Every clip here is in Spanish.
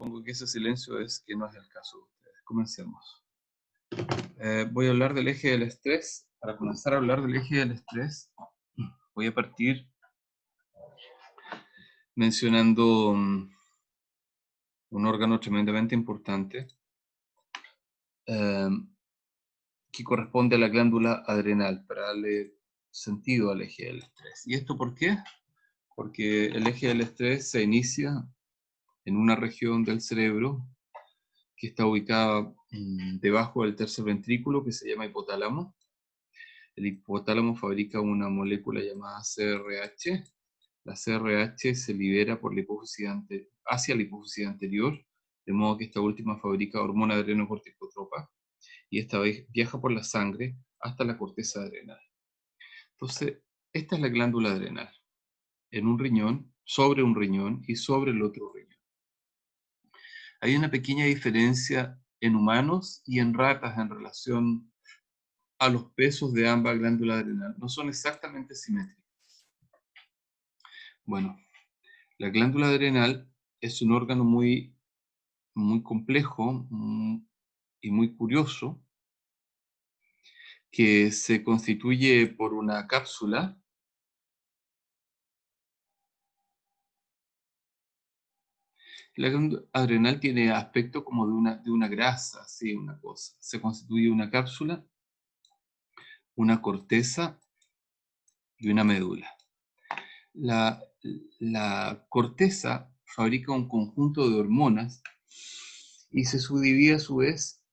Supongo que ese silencio es que no es el caso de ustedes. Comencemos. Voy a hablar del eje del estrés. Para comenzar a hablar del eje del estrés, voy a partir mencionando un órgano tremendamente importante que corresponde a la glándula adrenal, para darle sentido al eje del estrés. ¿Y esto por qué? Porque el eje del estrés se inicia en una región del cerebro que está ubicada debajo del tercer ventrículo, que se llama hipotálamo. El hipotálamo fabrica una molécula llamada CRH. La CRH se libera por la hipófisis hacia la hipófisis anterior, de modo que esta última fabrica hormona adrenocorticotropa, y esta vez viaja por la sangre hasta la corteza adrenal. Entonces, esta es la glándula adrenal, en un riñón y sobre el otro riñón. Hay una pequeña diferencia en humanos y en ratas en relación a los pesos de ambas glándulas adrenales. No son exactamente simétricas. Bueno, la glándula adrenal es un órgano muy, muy complejo y muy curioso, que se constituye por una cápsula La glándula adrenal tiene aspecto como de una grasa, así, una cosa. Se constituye una cápsula, una corteza y una médula. La, la corteza fabrica un conjunto de hormonas y se subdivide a su vez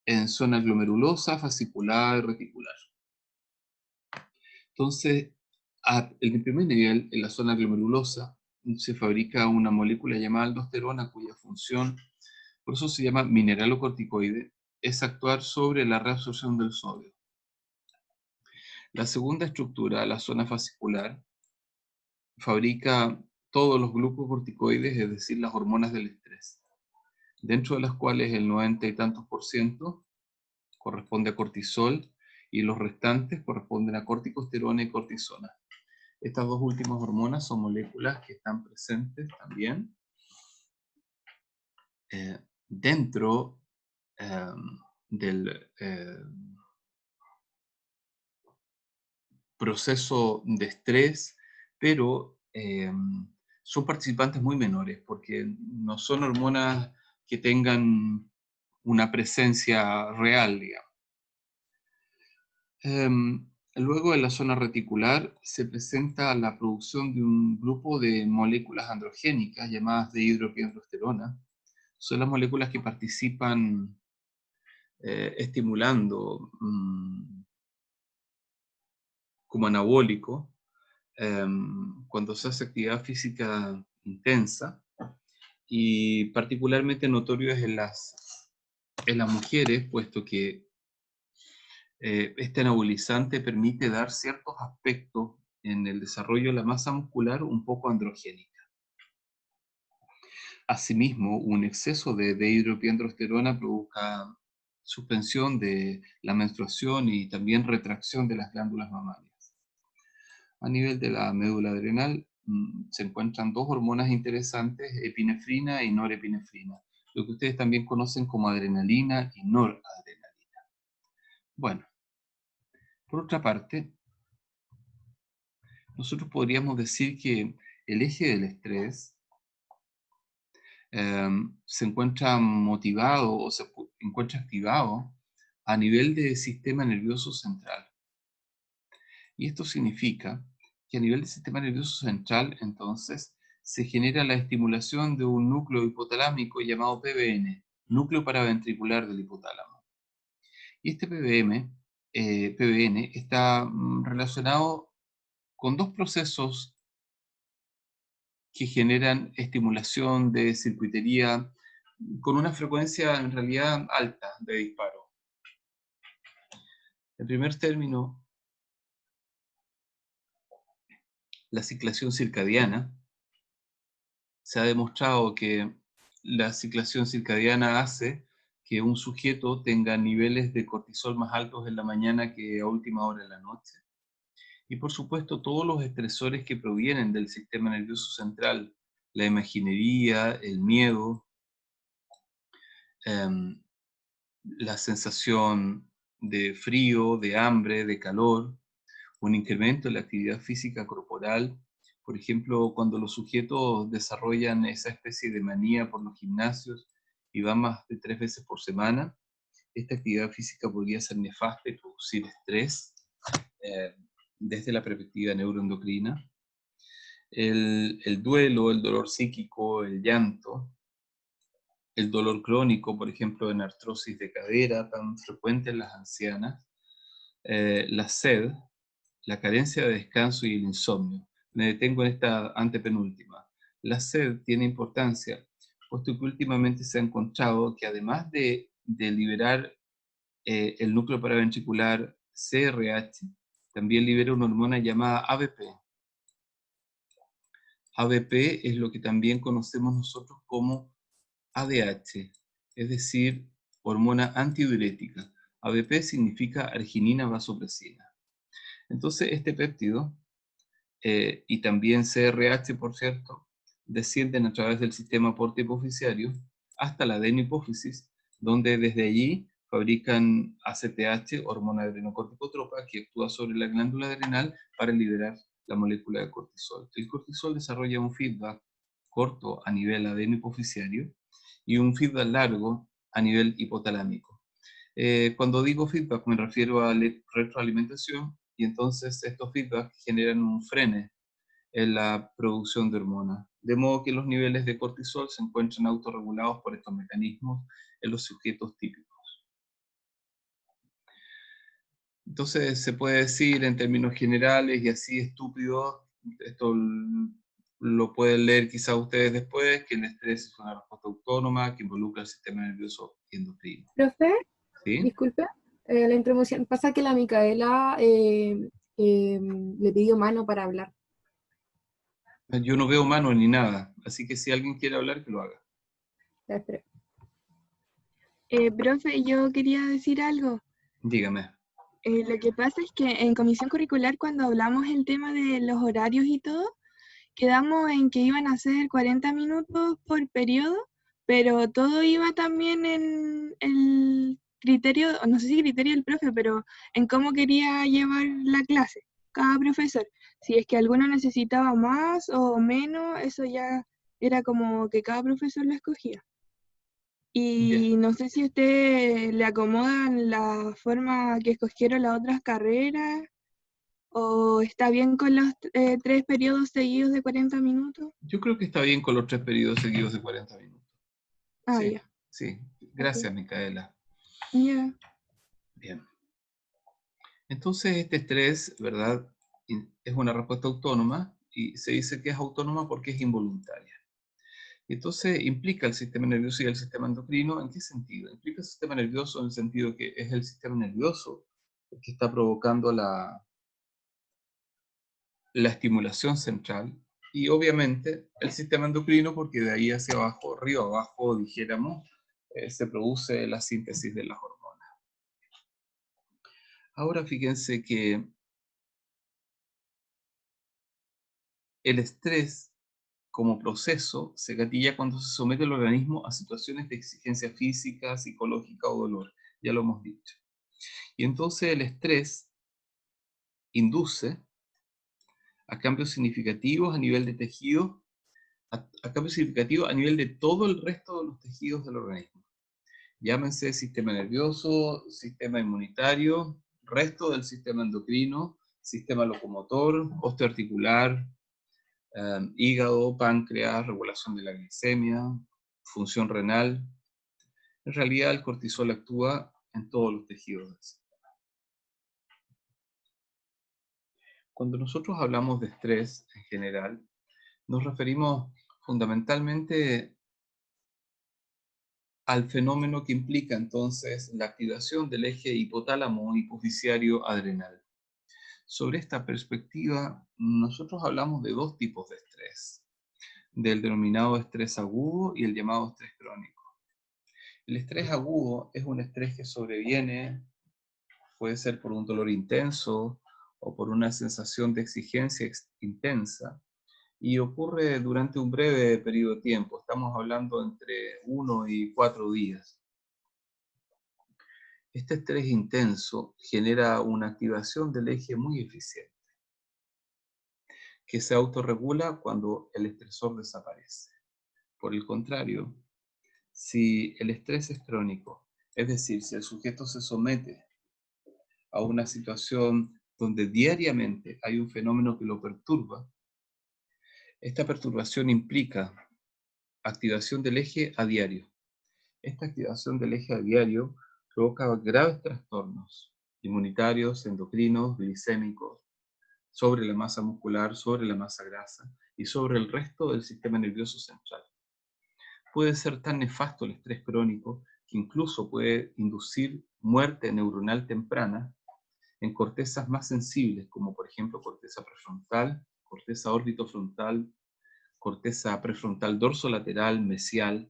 en zona glomerulosa, fascicular y reticular. Entonces, en el primer nivel, en la zona glomerulosa, se fabrica una molécula llamada aldosterona, cuya función, por eso se llama mineralocorticoide, es actuar sobre la reabsorción del sodio. La segunda estructura, la zona fascicular, fabrica todos los glucocorticoides, es decir, las hormonas del estrés, dentro de las cuales el 90 y tantos % corresponde a cortisol y los restantes corresponden a corticosterona y cortisona. Estas dos últimas hormonas son moléculas que están presentes también dentro del proceso de estrés, pero son participantes muy menores, porque no son hormonas que tengan una presencia real, digamos. Luego, en la zona reticular se presenta la producción de un grupo de moléculas androgénicas llamadas dihidroepiandrosterona. Son las moléculas que participan estimulando como anabólico cuando se hace actividad física intensa, y particularmente notorio es en las mujeres, puesto que este anabolizante permite dar ciertos aspectos en el desarrollo de la masa muscular un poco androgénica. Asimismo, un exceso de dihidroepiandrosterona provoca suspensión de la menstruación y también retracción de las glándulas mamarias. A nivel de la médula adrenal se encuentran dos hormonas interesantes, epinefrina y norepinefrina, lo que ustedes también conocen como adrenalina y noradrenalina. Bueno, por otra parte, nosotros podríamos decir que el eje del estrés se encuentra motivado o se encuentra activado a nivel del sistema nervioso central. Y esto significa que a nivel del sistema nervioso central, entonces, se genera la estimulación de un núcleo hipotalámico llamado PBN, núcleo paraventricular del hipotálamo. Y este PBN está relacionado con dos procesos que generan estimulación de circuitería con una frecuencia en realidad alta de disparo. En primer término, la ciclación circadiana. Se ha demostrado que la ciclación circadiana hace que un sujeto tenga niveles de cortisol más altos en la mañana que a última hora de la noche. Y por supuesto, todos los estresores que provienen del sistema nervioso central, la imaginería, el miedo, em, la sensación de frío, de hambre, de calor, un incremento en la actividad física corporal. Por ejemplo, cuando los sujetos desarrollan esa especie de manía por los gimnasios y van más de 3 veces por semana, esta actividad física podría ser nefasta y producir estrés eh, desde la perspectiva neuroendocrina. El duelo, el dolor psíquico, el llanto, el dolor crónico, por ejemplo, en artrosis de cadera, tan frecuente en las ancianas, la sed, la carencia de descanso y el insomnio. Me detengo en esta antepenúltima. La sed tiene importancia, puesto que últimamente se ha encontrado que además de liberar el núcleo paraventricular CRH, también libera una hormona llamada ABP. ABP es lo que también conocemos nosotros como ADH, es decir, hormona antidiurética. ABP significa arginina vasopresina. Entonces, este péptido, y también CRH, por cierto, descienden a través del sistema porte hipoficiario hasta la adenohipófisis, donde desde allí fabrican ACTH, hormona adrenocorticotropa, que actúa sobre la glándula adrenal para liberar la molécula de cortisol. El cortisol desarrolla un feedback corto a nivel adenohipoficiario y un feedback largo a nivel hipotalámico. Cuando digo feedback me refiero a retroalimentación, y entonces estos feedbacks generan un freno en la producción de hormonas, de modo que los niveles de cortisol se encuentran autorregulados por estos mecanismos en los sujetos típicos. Entonces se puede decir en términos generales y así estúpido, esto lo pueden leer quizá ustedes después, que el estrés es una respuesta autónoma que involucra el sistema nervioso y endocrino. Profe, ¿Sí? disculpe, la introducción. Pasa que la Micaela le pidió mano para hablar. Yo no veo mano ni nada, así que si alguien quiere hablar, que lo haga. Ya, espera. Profe, yo quería decir algo. Dígame. Lo que pasa es que en comisión curricular, cuando hablamos el tema de los horarios y todo, quedamos en que iban a ser 40 minutos por periodo, pero todo iba también en el criterio, o no sé si criterio del profe, pero en cómo quería llevar la clase, cada profesor. Si es que alguno necesitaba más o menos, eso ya era como que cada profesor lo escogía. Ya. Y no sé si a usted le acomodan la forma que escogieron las otras carreras o está bien con los 3 periodos seguidos de 40 minutos. Yo creo que está bien con los 3 periodos seguidos de 40 minutos. Ah, Sí, ya. sí. Ok. Gracias, Micaela. Ya. Bien. Entonces, este estrés, ¿verdad? Es una respuesta autónoma y se dice que es autónoma porque es involuntaria. Entonces, implica el sistema nervioso y el sistema endocrino. ¿En qué sentido? Implica el sistema nervioso en el sentido que es el sistema nervioso el que está provocando la estimulación central, y obviamente el sistema endocrino porque de ahí hacia abajo, río abajo, dijéramos, se produce la síntesis de las hormonas. Ahora fíjense que el estrés como proceso se gatilla cuando se somete el organismo a situaciones de exigencia física, psicológica o dolor, ya lo hemos dicho. Y entonces el estrés induce a cambios significativos a nivel de tejido, a cambios significativos a nivel de todo el resto de los tejidos del organismo. Llámense sistema nervioso, sistema inmunitario, resto del sistema endocrino, sistema locomotor, osteoarticular, hígado, páncreas, regulación de la glicemia, función renal. En realidad el cortisol actúa en todos los tejidos del sistema. Cuando nosotros hablamos de estrés en general, nos referimos fundamentalmente al fenómeno que implica entonces la activación del eje hipotálamo hipoficiario adrenal. Sobre esta perspectiva, nosotros hablamos de dos tipos de estrés, del denominado estrés agudo y el llamado estrés crónico. El estrés agudo es un estrés que sobreviene, puede ser por un dolor intenso o por una sensación de exigencia intensa, y ocurre durante un breve periodo de tiempo, estamos hablando entre 1 y 4 días. Este estrés intenso genera una activación del eje muy eficiente, que se autorregula cuando el estresor desaparece. Por el contrario, si el estrés es crónico, es decir, si el sujeto se somete a una situación donde diariamente hay un fenómeno que lo perturba, esta perturbación implica activación del eje a diario. Esta activación del eje a diario provoca graves trastornos inmunitarios, endocrinos, glicémicos, sobre la masa muscular, sobre la masa grasa y sobre el resto del sistema nervioso central. Puede ser tan nefasto el estrés crónico que incluso puede inducir muerte neuronal temprana en cortezas más sensibles, como por ejemplo corteza prefrontal, corteza orbitofrontal, corteza prefrontal dorsolateral, mesial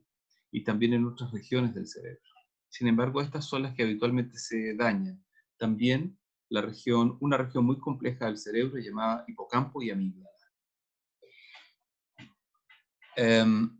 y también en otras regiones del cerebro. Sin embargo, estas son las que habitualmente se dañan. También una región muy compleja del cerebro llamada hipocampo y amígdala.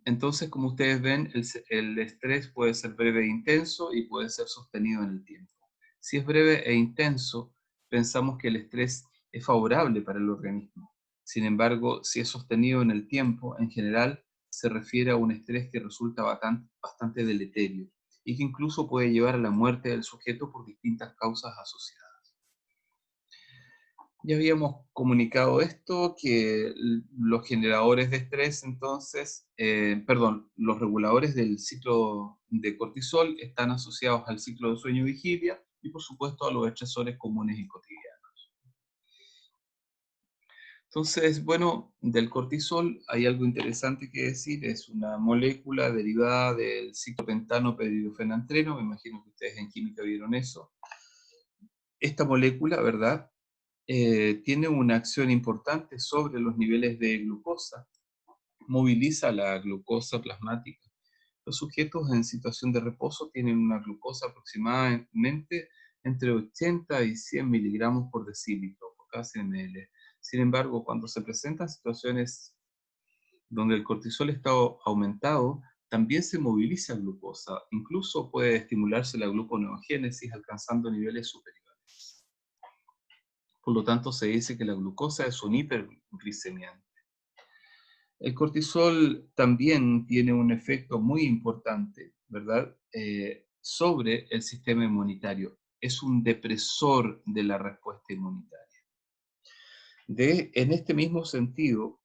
Entonces, como ustedes ven, el estrés puede ser breve e intenso y puede ser sostenido en el tiempo. Si es breve e intenso, pensamos que el estrés es favorable para el organismo. Sin embargo, si es sostenido en el tiempo, en general se refiere a un estrés que resulta bastante deleterio y que incluso puede llevar a la muerte del sujeto por distintas causas asociadas. Ya habíamos comunicado esto, que los generadores de estrés, entonces, los reguladores del ciclo de cortisol están asociados al ciclo de sueño-vigilia y, por supuesto, a los estresores comunes y cotidianos. Entonces, bueno, del cortisol hay algo interesante que decir, es una molécula derivada del ciclopentano peridofenantreno, me imagino que ustedes en química vieron eso. Esta molécula, ¿verdad?, tiene una acción importante sobre los niveles de glucosa, moviliza la glucosa plasmática. Los sujetos en situación de reposo tienen una glucosa aproximadamente entre 80 y 100 miligramos por decilitro, por cada 100 ml. Sin embargo, cuando se presentan situaciones donde el cortisol está aumentado, también se moviliza glucosa, incluso puede estimularse la gluconeogénesis alcanzando niveles superiores. Por lo tanto, se dice que la glucosa es un hiperglicemiante. El cortisol también tiene un efecto muy importante, ¿verdad?, sobre el sistema inmunitario. Es un depresor de la respuesta inmunitaria. En este mismo sentido,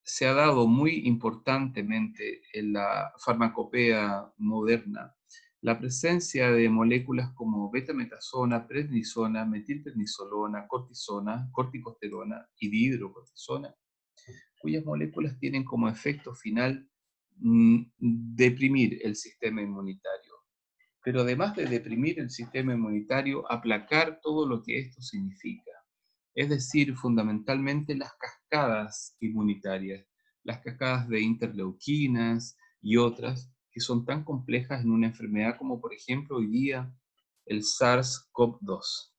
se ha dado muy importantemente en la farmacopea moderna la presencia de moléculas como betametasona, prednisona, metilprednisolona, cortisona, corticosterona y dihidrocortisona, cuyas moléculas tienen como efecto final deprimir el sistema inmunitario. Pero además de deprimir el sistema inmunitario, aplacar todo lo que esto significa. Es decir, fundamentalmente las cascadas inmunitarias, las cascadas de interleuquinas y otras que son tan complejas en una enfermedad como por ejemplo hoy día el SARS-CoV-2.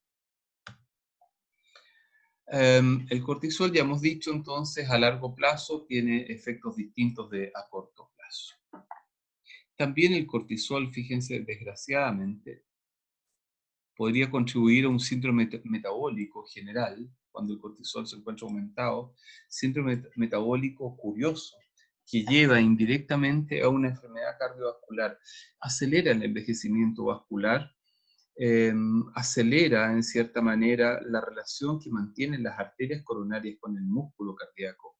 El cortisol, ya hemos dicho entonces, a largo plazo tiene efectos distintos a corto plazo. También el cortisol, fíjense, desgraciadamente, podría contribuir a un síndrome metabólico general, cuando el cortisol se encuentra aumentado, síndrome metabólico curioso, que lleva indirectamente a una enfermedad cardiovascular. Acelera el envejecimiento vascular, acelera en cierta manera la relación que mantienen las arterias coronarias con el músculo cardíaco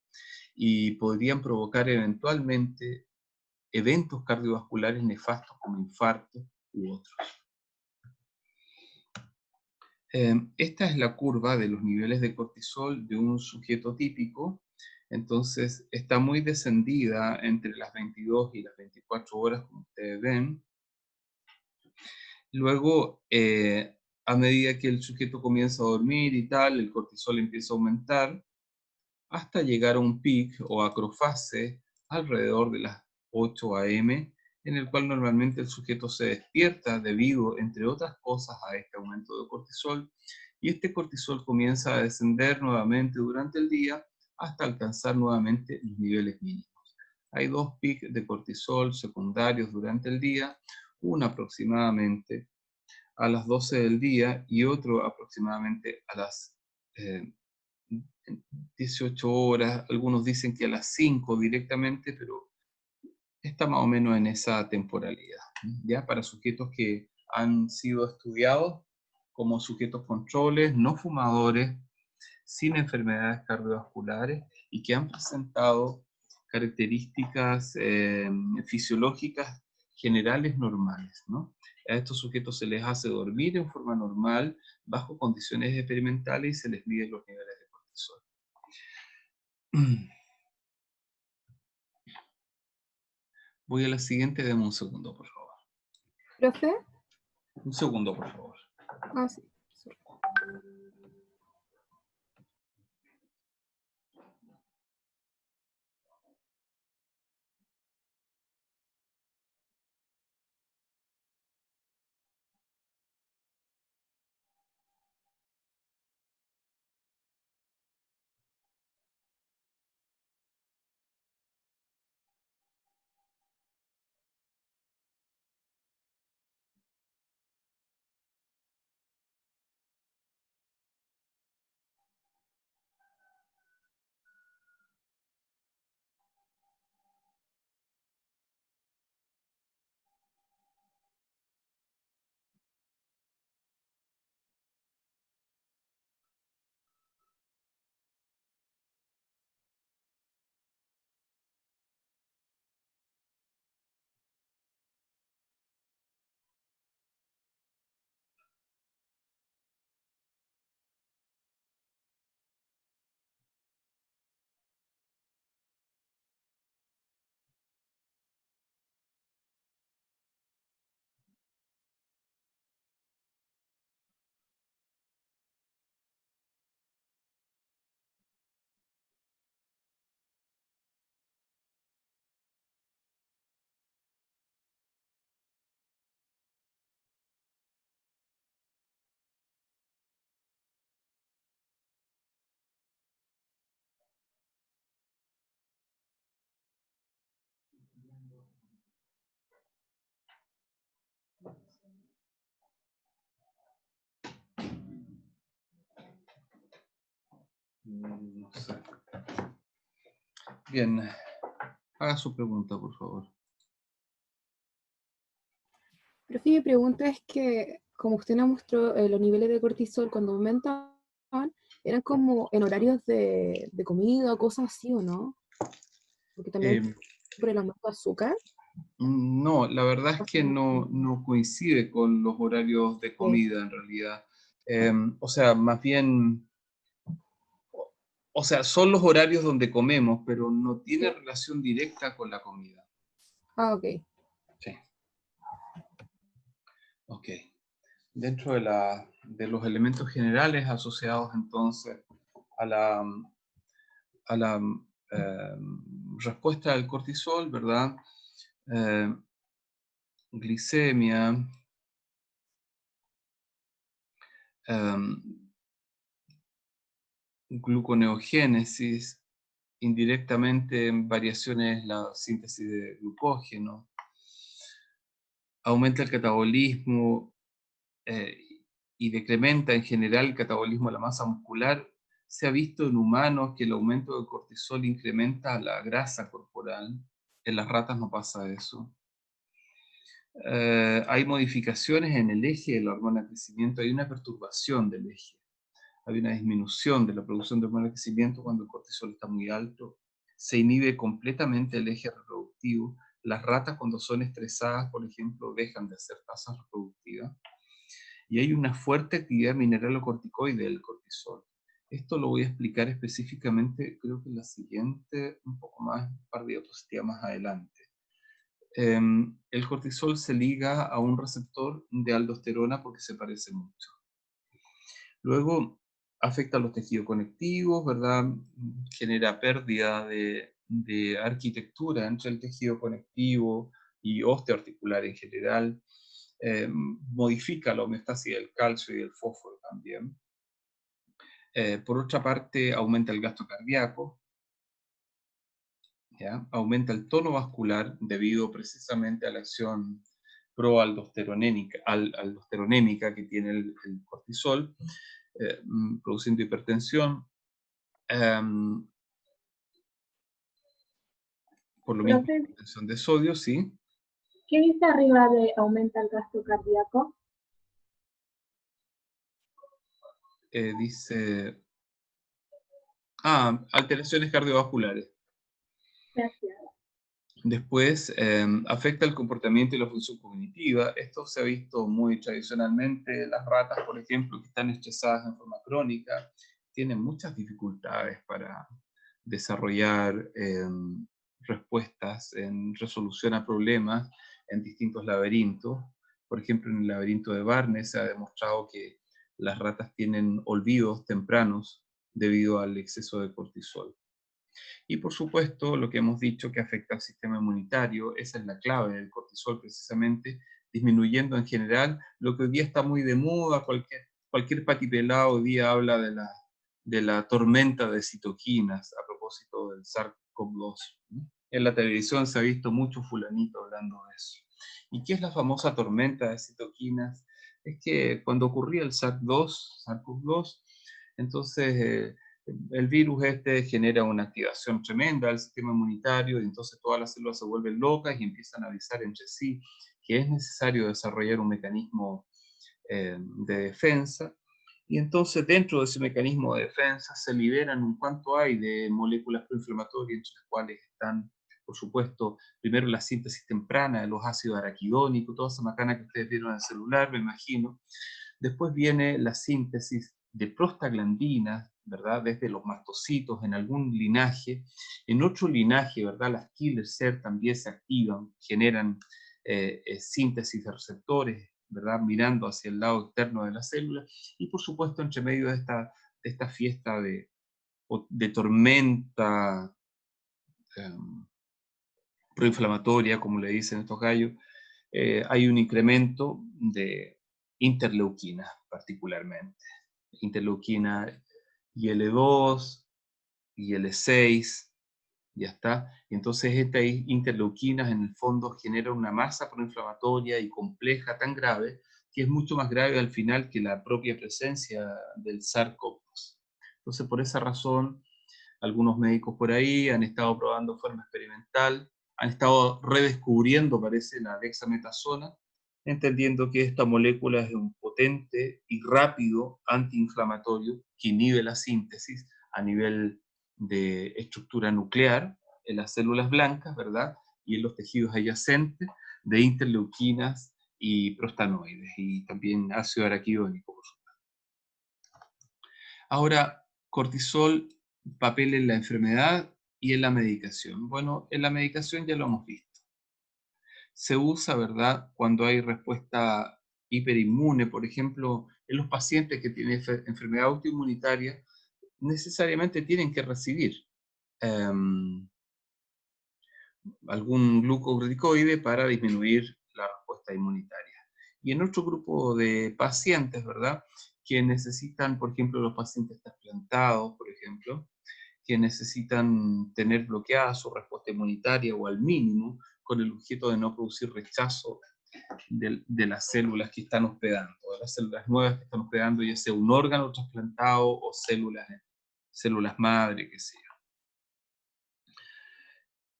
y podrían provocar eventualmente eventos cardiovasculares nefastos como infartos u otros. Esta es la curva de los niveles de cortisol de un sujeto típico. Entonces está muy descendida entre las 22 y las 24 horas, como ustedes ven. Luego, a medida que el sujeto comienza a dormir y tal, el cortisol empieza a aumentar hasta llegar a un pic o acrofase alrededor de las 8 a.m., en el cual normalmente el sujeto se despierta debido, entre otras cosas, a este aumento de cortisol, y este cortisol comienza a descender nuevamente durante el día hasta alcanzar nuevamente los niveles mínimos. Hay dos pics de cortisol secundarios durante el día, uno aproximadamente a las 12 del día y otro aproximadamente a las 18 horas. Algunos dicen que a las 5 directamente, pero está más o menos en esa temporalidad, ¿ya? Para sujetos que han sido estudiados como sujetos controles, no fumadores, sin enfermedades cardiovasculares y que han presentado características fisiológicas generales normales, ¿no? A estos sujetos se les hace dormir en forma normal, bajo condiciones experimentales, y se les mide los niveles de cortisol. Voy a la siguiente, deme un segundo, por favor. ¿Profe? Un segundo, por favor. Ah, sí. No sé. Bien, haga su pregunta, por favor. Profe, mi pregunta es que, como usted nos mostró, los niveles de cortisol cuando aumentaban, eran como en horarios de comida o cosas así, ¿o no? Porque también Eh, por el aumento de azúcar. No, la verdad es que no coincide con los horarios de Sí. comida en realidad. O sea, más bien, o sea, son los horarios donde comemos, pero no tiene Sí. relación directa con la comida. Ah, ok. Sí. Ok. Dentro de los elementos generales asociados entonces a la respuesta del cortisol, ¿verdad? Eh, Glicemia, gluconeogénesis, indirectamente en variaciones la síntesis de glucógeno, aumenta el catabolismo eh, y decrementa en general el catabolismo de la masa muscular. Se ha visto en humanos que el aumento del cortisol incrementa la grasa corporal. En las ratas no pasa eso. Hay modificaciones en el eje de la hormona de crecimiento, hay una perturbación del eje. Hay una disminución de la producción de hormona de crecimiento cuando el cortisol está muy alto. Se inhibe completamente el eje reproductivo. Las ratas, cuando son estresadas, por ejemplo, dejan de hacer tasas reproductivas. Y hay una fuerte actividad mineralocorticoide del cortisol. Esto lo voy a explicar específicamente, creo que en la siguiente, un poco más, un par de diapositivas más adelante. El cortisol se liga a un receptor de aldosterona porque se parece mucho. Luego afecta a los tejidos conectivos, ¿verdad? Genera pérdida de arquitectura entre el tejido conectivo y osteoarticular en general. Modifica la homeostasis del calcio y del fósforo también. Por otra parte, aumenta el gasto cardíaco, ¿ya? Aumenta el tono vascular debido precisamente a la acción proaldosteronémica que tiene el cortisol, produciendo hipertensión. Por lo mismo, Profe, hipertensión de sodio, sí. ¿qué dice arriba de aumenta el gasto cardíaco? Dice, alteraciones cardiovasculares. Gracias. Después, afecta el comportamiento y la función cognitiva. Esto se ha visto muy tradicionalmente. Las ratas, por ejemplo, que están estresadas en forma crónica, tienen muchas dificultades para desarrollar respuestas en resolución a problemas en distintos laberintos. Por ejemplo, en el laberinto de Barnes se ha demostrado que las ratas tienen olvidos tempranos debido al exceso de cortisol. Y por supuesto, lo que hemos dicho que afecta al sistema inmunitario, esa es la clave del cortisol precisamente, disminuyendo en general lo que hoy día está muy de moda, cualquier patipelado hoy día habla de la tormenta de citoquinas a propósito del SARS-CoV-2. En la televisión se ha visto mucho fulanito hablando de eso. ¿Y qué es la famosa tormenta de citoquinas? Es que cuando ocurría el SARS-CoV-2, entonces el virus este genera una activación tremenda del sistema inmunitario y entonces todas las células se vuelven locas y empiezan a avisar entre sí que es necesario desarrollar un mecanismo de defensa. Y entonces dentro de ese mecanismo de defensa se liberan un cuanto hay de moléculas proinflamatorias, entre las cuales están, por supuesto, primero la síntesis temprana de los ácidos araquidónicos, toda esa macana que ustedes vieron en el celular, me imagino. Después viene la síntesis de prostaglandinas, ¿verdad? Desde los mastocitos en algún linaje. En otro linaje, ¿verdad? Las killer cell también se activan, generan síntesis de receptores, ¿verdad? Mirando hacia el lado externo de la célula. Y por supuesto, entre medio de esta fiesta de tormenta proinflamatoria, como le dicen estos gallos, hay un incremento de interleuquinas particularmente. Interleuquina IL-2, IL-6, ya está. Y entonces estas interleuquinas en el fondo generan una masa proinflamatoria y compleja tan grave que es mucho más grave al final que la propia presencia del SARS-CoV-2. Entonces por esa razón algunos médicos por ahí han estado probando de forma experimental, han estado redescubriendo, parece, la dexametasona, entendiendo que esta molécula es un potente y rápido antiinflamatorio que inhibe la síntesis a nivel de estructura nuclear en las células blancas, ¿verdad? Y en los tejidos adyacentes de interleuquinas y prostanoides, y también ácido araquidónico, por supuesto. Ahora, cortisol, papel en la enfermedad y en la medicación. Bueno, en la medicación ya lo hemos visto. Se usa, ¿verdad?, cuando hay respuesta hiperinmune, por ejemplo, en los pacientes que tienen enfermedad autoinmunitaria, necesariamente tienen que recibir algún glucocorticoide para disminuir la respuesta inmunitaria. Y en otro grupo de pacientes, ¿verdad?, que necesitan, por ejemplo, los pacientes trasplantados, por ejemplo, que necesitan tener bloqueada su respuesta inmunitaria o al mínimo, con el objeto de no producir rechazo de las células que están hospedando, de las células nuevas que están hospedando, ya sea un órgano trasplantado o células madre, qué sé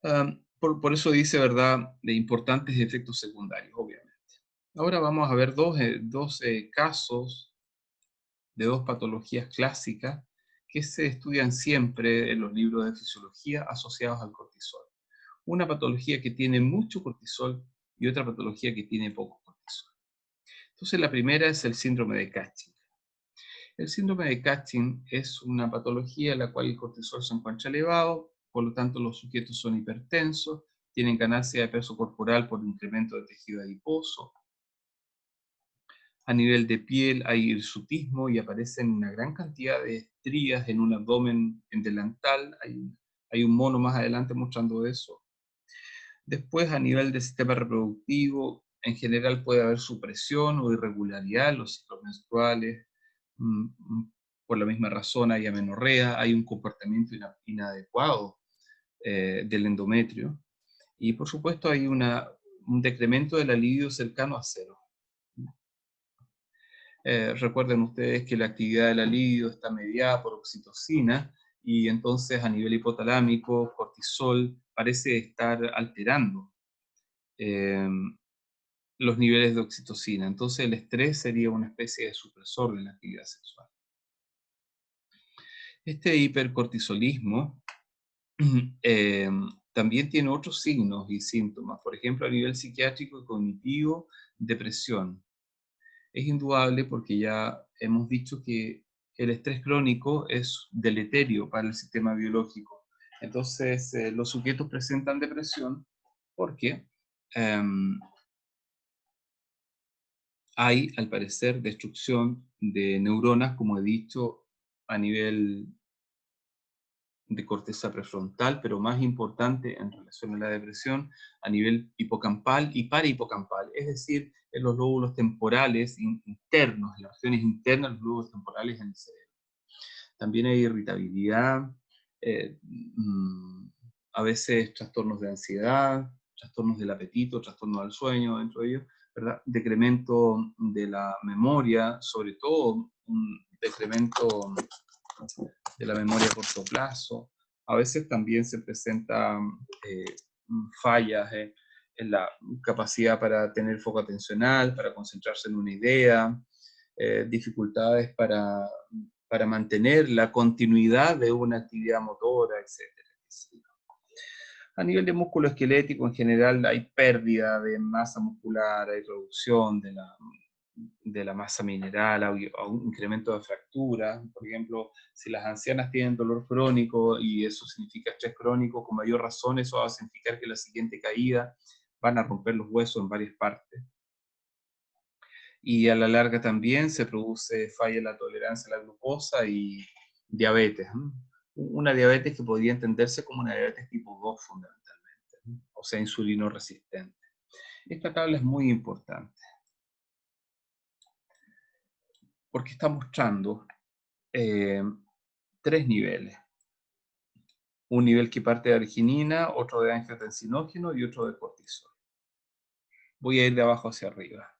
yo. Por eso dice, ¿verdad?, de importantes efectos secundarios, obviamente. Ahora vamos a ver dos casos de dos patologías clásicas que se estudian siempre en los libros de fisiología asociados al cortisol. Una patología que tiene mucho cortisol y otra patología que tiene poco cortisol. Entonces la primera es el síndrome de Cushing. El síndrome de Cushing es una patología en la cual el cortisol se encuentra elevado, por lo tanto los sujetos son hipertensos, tienen ganancia de peso corporal por incremento de tejido adiposo. A nivel de piel hay hirsutismo y aparecen una gran cantidad de estrías en un abdomen en delantal. Hay un mono más adelante mostrando eso. Después, a nivel del sistema reproductivo, en general puede haber supresión o irregularidad en los ciclos menstruales. Por la misma razón hay amenorrea, hay un comportamiento inadecuado del endometrio. Y por supuesto hay una un decremento de la libido cercano a cero. Recuerden ustedes que la actividad de la libido está mediada por oxitocina, y entonces a nivel hipotalámico, cortisol parece estar alterando los niveles de oxitocina. Entonces el estrés sería una especie de supresor de la actividad sexual. Este hipercortisolismo también tiene otros signos y síntomas, por ejemplo a nivel psiquiátrico y cognitivo, depresión. Es indudable porque ya hemos dicho que el estrés crónico es deleterio para el sistema biológico. Entonces los sujetos presentan depresión porque hay, al parecer, destrucción de neuronas, como he dicho, a nivel de corteza prefrontal, pero más importante en relación a la depresión, a nivel hipocampal y parahipocampal, es decir, en los lóbulos temporales internos, en las regiones internas de los lóbulos temporales en el cerebro. También hay irritabilidad, a veces trastornos de ansiedad, trastornos del apetito, trastornos del sueño dentro de ellos, ¿verdad? Decremento de la memoria, sobre todo un decremento de la memoria a corto plazo. A veces también se presentan fallas en la capacidad para tener foco atencional, para concentrarse en una idea, dificultades para mantener la continuidad de una actividad motora, etc. A nivel de músculo esquelético, en general, hay pérdida de masa muscular, hay reducción de la masa mineral, a un incremento de fractura. Por ejemplo, si las ancianas tienen dolor crónico y eso significa estrés crónico, con mayor razón eso va a significar que la siguiente caída van a romper los huesos en varias partes. Y a la larga también se produce falla en la tolerancia a la glucosa y diabetes. Una diabetes que podría entenderse como una diabetes tipo 2 fundamentalmente, o sea, insulino resistente. Esta tabla es muy importante porque está mostrando 3 niveles. Un nivel que parte de arginina, otro de angiotensinógeno y otro de cortisol. Voy a ir de abajo hacia arriba.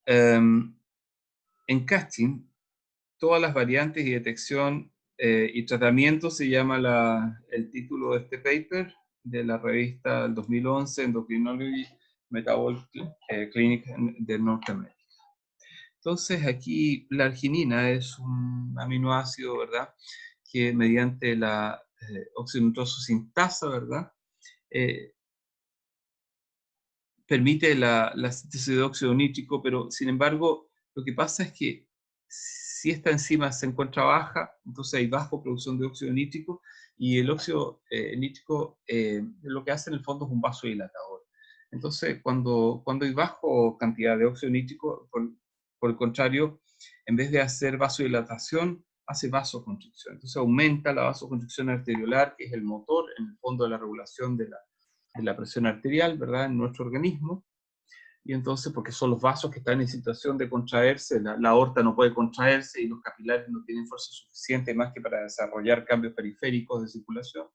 En casting, todas las variantes y detección y tratamiento se llama el título de este paper de la revista del 2011 Endocrinology Metabolic Clinic de Norteamérica. Entonces aquí la arginina es un aminoácido, ¿verdad?, que mediante la oxidonitroso sintasa, ¿verdad?, permite la síntesis de óxido nítrico, pero sin embargo lo que pasa es que si esta enzima se encuentra baja, entonces hay baja producción de óxido nítrico, y el óxido nítrico lo que hace en el fondo es un vasodilatador. Entonces cuando hay baja cantidad de óxido nítrico, por el contrario, en vez de hacer vasodilatación, hace vasoconstricción. Entonces aumenta la vasoconstricción arteriolar, que es el motor en el fondo de la regulación de la presión arterial, ¿verdad?, en nuestro organismo. Y entonces, porque son los vasos que están en situación de contraerse, la aorta no puede contraerse y los capilares no tienen fuerza suficiente más que para desarrollar cambios periféricos de circulación.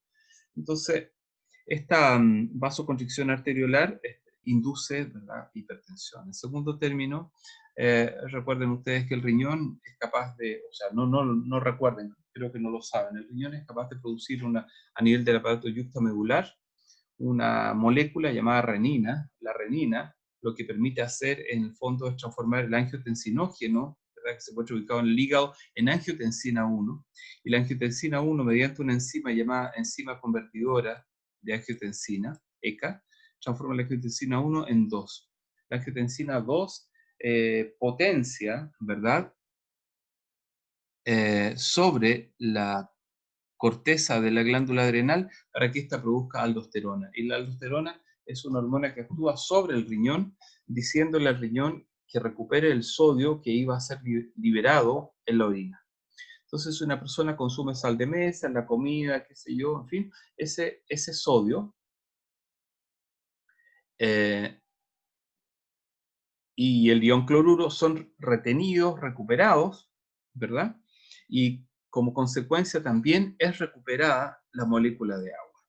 Entonces, esta vasoconstricción arteriolar induce, ¿verdad?, hipertensión. En segundo término, recuerden ustedes que el riñón es capaz de, o sea, no recuerden, creo que no lo saben, el riñón es capaz de producir a nivel del aparato yuxtamedular una molécula llamada renina. La renina lo que permite hacer en el fondo es transformar el angiotensinógeno, ¿verdad?, que se encuentra ubicado en el hígado, en angiotensina 1, y la angiotensina 1, mediante una enzima llamada enzima convertidora de angiotensina, ECA, transforma la angiotensina 1 en 2. La angiotensina 2 potencia, ¿verdad?, sobre la corteza de la glándula adrenal para que ésta produzca aldosterona. Y la aldosterona es una hormona que actúa sobre el riñón, diciéndole al riñón que recupere el sodio que iba a ser liberado en la orina. Entonces, si una persona consume sal de mesa, en la comida, qué sé yo, en fin, ese sodio y el ion cloruro son retenidos, recuperados, ¿verdad? Y como consecuencia también es recuperada la molécula de agua.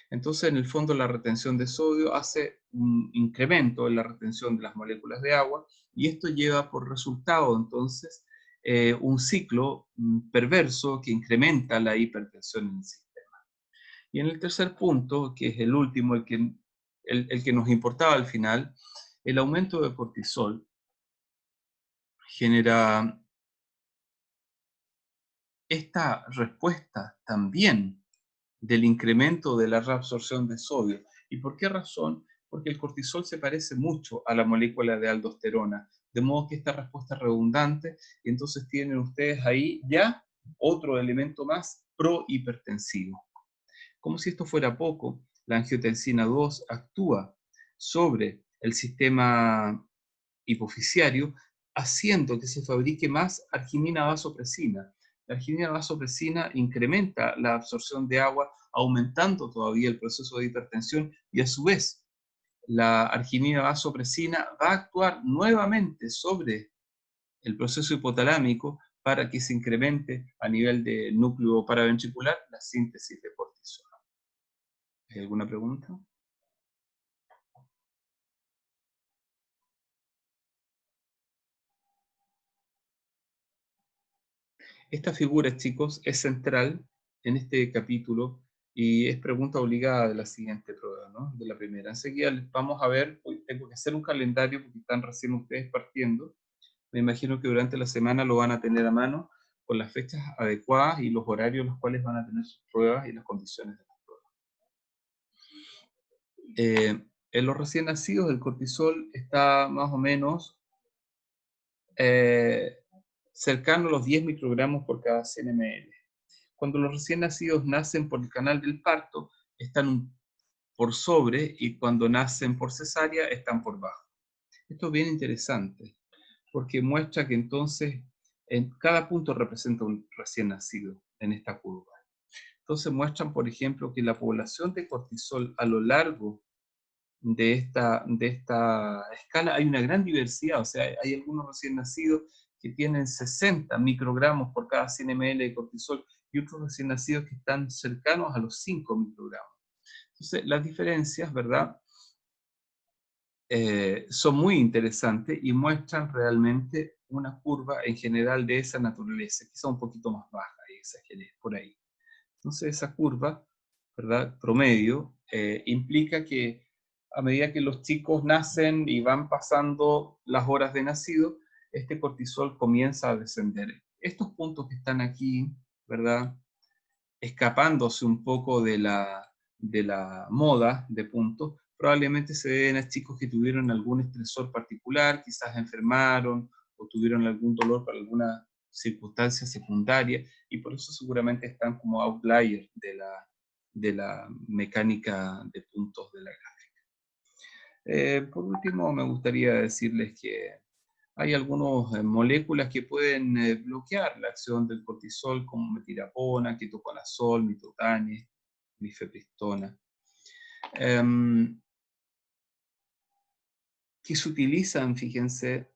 Entonces, en el fondo, la retención de sodio hace un incremento en la retención de las moléculas de agua, y esto lleva por resultado, entonces, un ciclo perverso que incrementa la hipertensión en el sistema. Y en el tercer punto, que es el último, el que nos importaba al final, el aumento de cortisol genera esta respuesta también del incremento de la reabsorción de sodio. ¿Y por qué razón? Porque el cortisol se parece mucho a la molécula de aldosterona, de modo que esta respuesta es redundante, y entonces tienen ustedes ahí ya otro elemento más prohipertensivo. Como si esto fuera poco, la angiotensina 2 actúa sobre el sistema hipofisiario, haciendo que se fabrique más arginina vasopresina. La arginina vasopresina incrementa la absorción de agua, aumentando todavía el proceso de hipertensión, y a su vez la arginina vasopresina va a actuar nuevamente sobre el proceso hipotalámico para que se incremente a nivel de núcleo paraventricular la síntesis de cortisol. ¿Hay alguna pregunta? Esta figura, chicos, es central en este capítulo y es pregunta obligada de la siguiente prueba, ¿no? De la primera. Enseguida vamos a ver, hoy tengo que hacer un calendario porque están recién ustedes partiendo. Me imagino que durante la semana lo van a tener a mano con las fechas adecuadas y los horarios en los cuales van a tener sus pruebas y las condiciones de las pruebas. En los recién nacidos el cortisol está más o menos cercano a los 10 microgramos por cada 100 ml. Cuando los recién nacidos nacen por el canal del parto, están por sobre, y cuando nacen por cesárea, están por bajo. Esto es bien interesante, porque muestra que entonces en cada punto representa un recién nacido en esta curva. Entonces muestran, por ejemplo, que la población de cortisol a lo largo de esta escala hay una gran diversidad. O sea, hay algunos recién nacidos que tienen 60 microgramos por cada 100 ml de cortisol, y otros recién nacidos que están cercanos a los 5 microgramos. Entonces, las diferencias, ¿verdad?, son muy interesantes y muestran realmente una curva en general de esa naturaleza, quizá un poquito más baja, y exageré por ahí. Entonces, esa curva, ¿verdad?, promedio, implica que a medida que los chicos nacen y van pasando las horas de nacido, este cortisol comienza a descender. Estos puntos que están aquí, ¿verdad?, escapándose un poco de la moda de puntos, probablemente se deben a chicos que tuvieron algún estresor particular, quizás enfermaron o tuvieron algún dolor por alguna circunstancia secundaria, y por eso seguramente están como outliers de la mecánica de puntos de la gráfica. Por último, me gustaría decirles que hay algunas moléculas que pueden bloquear la acción del cortisol, como metilapona, ketoconazol, mitotanes, mifepristona, que se utilizan, fíjense,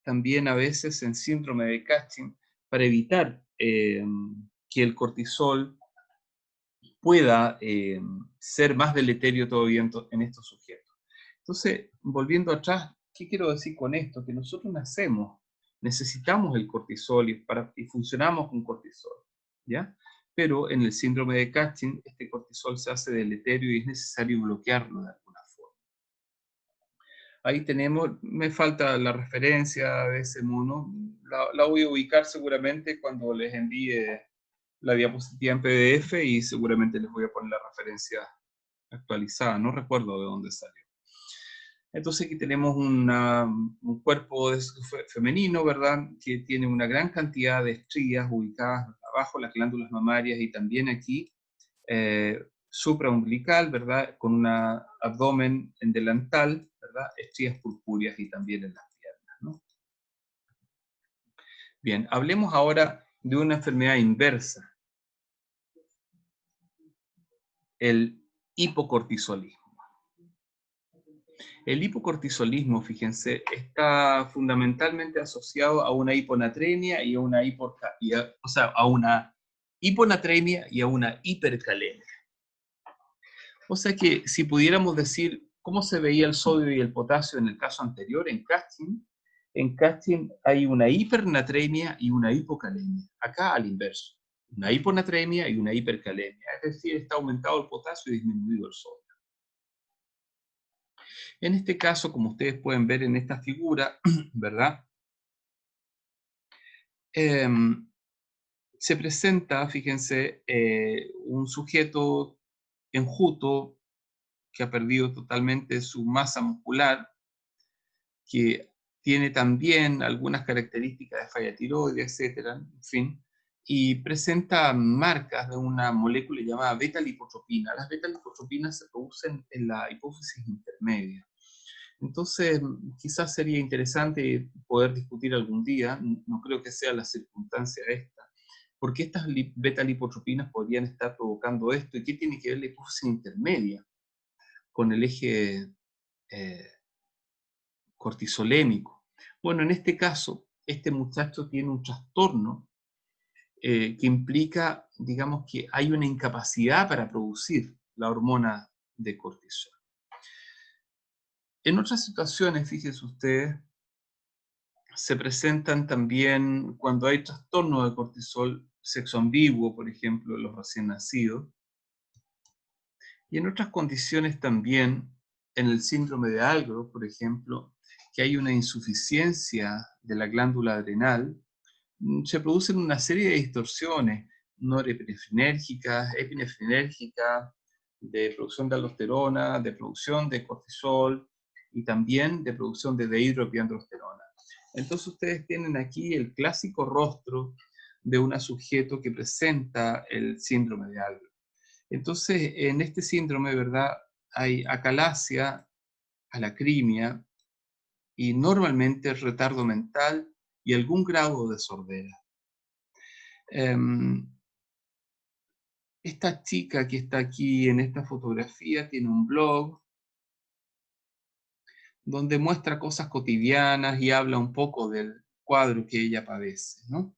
también a veces en síndrome de Cushing para evitar que el cortisol pueda ser más deleterio todavía en estos sujetos. Entonces, volviendo atrás, ¿qué quiero decir con esto? Que nosotros nacemos, necesitamos el cortisol y funcionamos con cortisol, ¿ya? Pero en el síndrome de Cushing, este cortisol se hace deleterio y es necesario bloquearlo de alguna forma. Ahí tenemos, me falta la referencia de ese mono, la voy a ubicar seguramente cuando les envíe la diapositiva en PDF, y seguramente les voy a poner la referencia actualizada, no recuerdo de dónde salió. Entonces aquí tenemos un cuerpo femenino, ¿verdad?, que tiene una gran cantidad de estrías ubicadas abajo, las glándulas mamarias, y también aquí supraumbilical, ¿verdad?, con un abdomen en delantal, ¿verdad?, estrías purpúreas y también en las piernas, ¿no? Bien, hablemos ahora de una enfermedad inversa, el hipocortisolismo. El hipocortisolismo, fíjense, está fundamentalmente asociado a una hiponatremia y a una hipercalemia. O sea que si pudiéramos decir cómo se veía el sodio y el potasio en el caso anterior, en Cushing hay una hipernatremia y una hipocalemia. Acá al inverso, una hiponatremia y una hipercalemia. Es decir, está aumentado el potasio y disminuido el sodio. En este caso, como ustedes pueden ver en esta figura, ¿verdad? Se presenta, fíjense, un sujeto enjuto que ha perdido totalmente su masa muscular, que tiene también algunas características de falla tiroides, etcétera, en fin, y presenta marcas de una molécula llamada beta-lipotropina. Las beta-lipotropinas se producen en la hipófisis intermedia. Entonces, quizás sería interesante poder discutir algún día, no creo que sea la circunstancia esta, por qué estas beta-lipotropinas podrían estar provocando esto y qué tiene que ver la hipófisis intermedia con el eje cortisolémico. Bueno, en este caso, este muchacho tiene un trastorno que implica, digamos, que hay una incapacidad para producir la hormona de cortisol. En otras situaciones, fíjense ustedes, se presentan también cuando hay trastorno de cortisol, sexo ambiguo, por ejemplo, en los recién nacidos, y en otras condiciones también, en el síndrome de Algor, por ejemplo, que hay una insuficiencia de la glándula adrenal, se producen una serie de distorsiones norepinefrinérgicas, epinefrinérgicas, de producción de aldosterona, de producción de cortisol y también de producción de dehidroepiandrosterona. Entonces ustedes tienen aquí el clásico rostro de un sujeto que presenta el síndrome de Algor. Entonces, en este síndrome, ¿verdad?, hay acalasia, alacrimia y normalmente retardo mental y algún grado de sordera. Esta chica que está aquí en esta fotografía tiene un blog donde muestra cosas cotidianas y habla un poco del cuadro que ella padece, ¿no?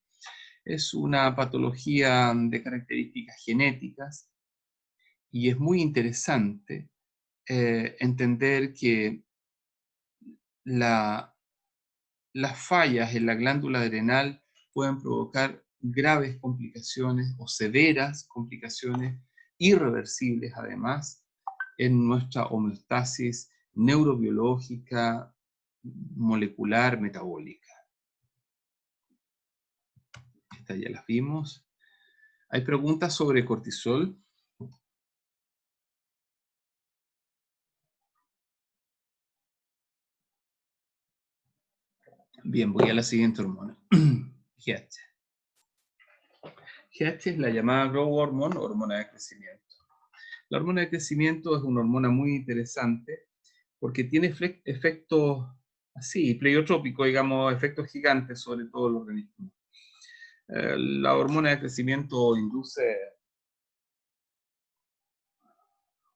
Es una patología de características genéticas y es muy interesante entender que las fallas en la glándula adrenal pueden provocar graves complicaciones o severas complicaciones irreversibles, además, en nuestra homeostasis neurobiológica, molecular, metabólica. Estas ya las vimos. ¿Hay preguntas sobre cortisol? Bien, voy a la siguiente hormona. GH. GH es la llamada growth hormone, hormona de crecimiento. La hormona de crecimiento es una hormona muy interesante porque tiene efectos así, pleiotrópicos, digamos, efectos gigantes sobre todo el organismo. La hormona de crecimiento induce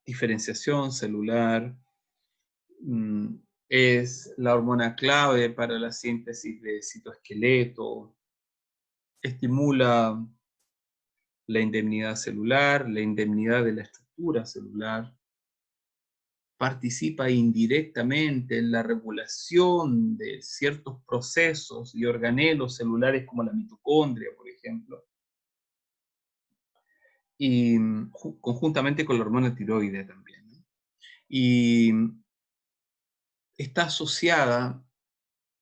diferenciación celular, es la hormona clave para la síntesis de citoesqueleto, estimula la indemnidad celular, la indemnidad de la estructura celular, participa indirectamente en la regulación de ciertos procesos y organelos celulares como la mitocondria, por ejemplo, y conjuntamente con la hormona tiroide también, ¿no? Y está asociada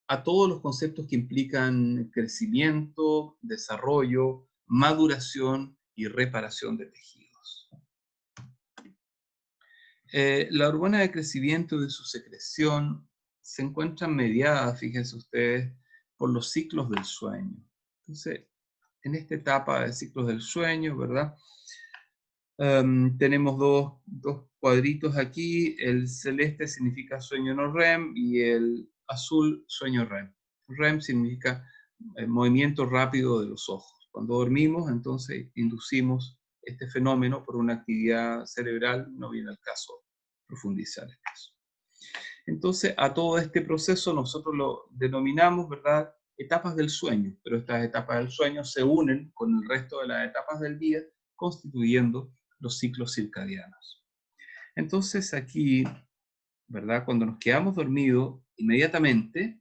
a todos los conceptos que implican crecimiento, desarrollo, maduración y reparación de tejidos. La hormona de crecimiento y de su secreción se encuentran mediadas, fíjense ustedes, por los ciclos del sueño. Entonces, en esta etapa de ciclos del sueño, ¿verdad? Tenemos dos cuadritos aquí. El celeste significa sueño no REM y el azul sueño REM. REM significa movimiento rápido de los ojos. Cuando dormimos, entonces inducimos este fenómeno por una actividad cerebral, no viene al caso profundizar en eso. Entonces, a todo este proceso nosotros lo denominamos, ¿verdad?, etapas del sueño, pero estas etapas del sueño se unen con el resto de las etapas del día, constituyendo los ciclos circadianos. Entonces aquí, ¿verdad? Cuando nos quedamos dormidos, inmediatamente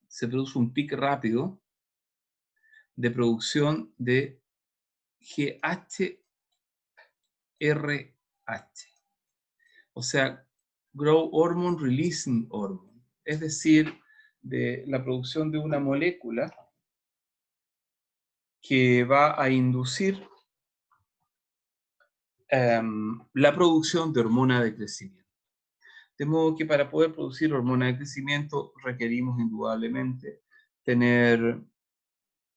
se produce un pico rápido de producción de GHRH, o sea, Growth Hormone Releasing Hormone, es decir, de la producción de una molécula que va a inducir la producción de hormona de crecimiento. De modo que para poder producir hormona de crecimiento requerimos indudablemente tener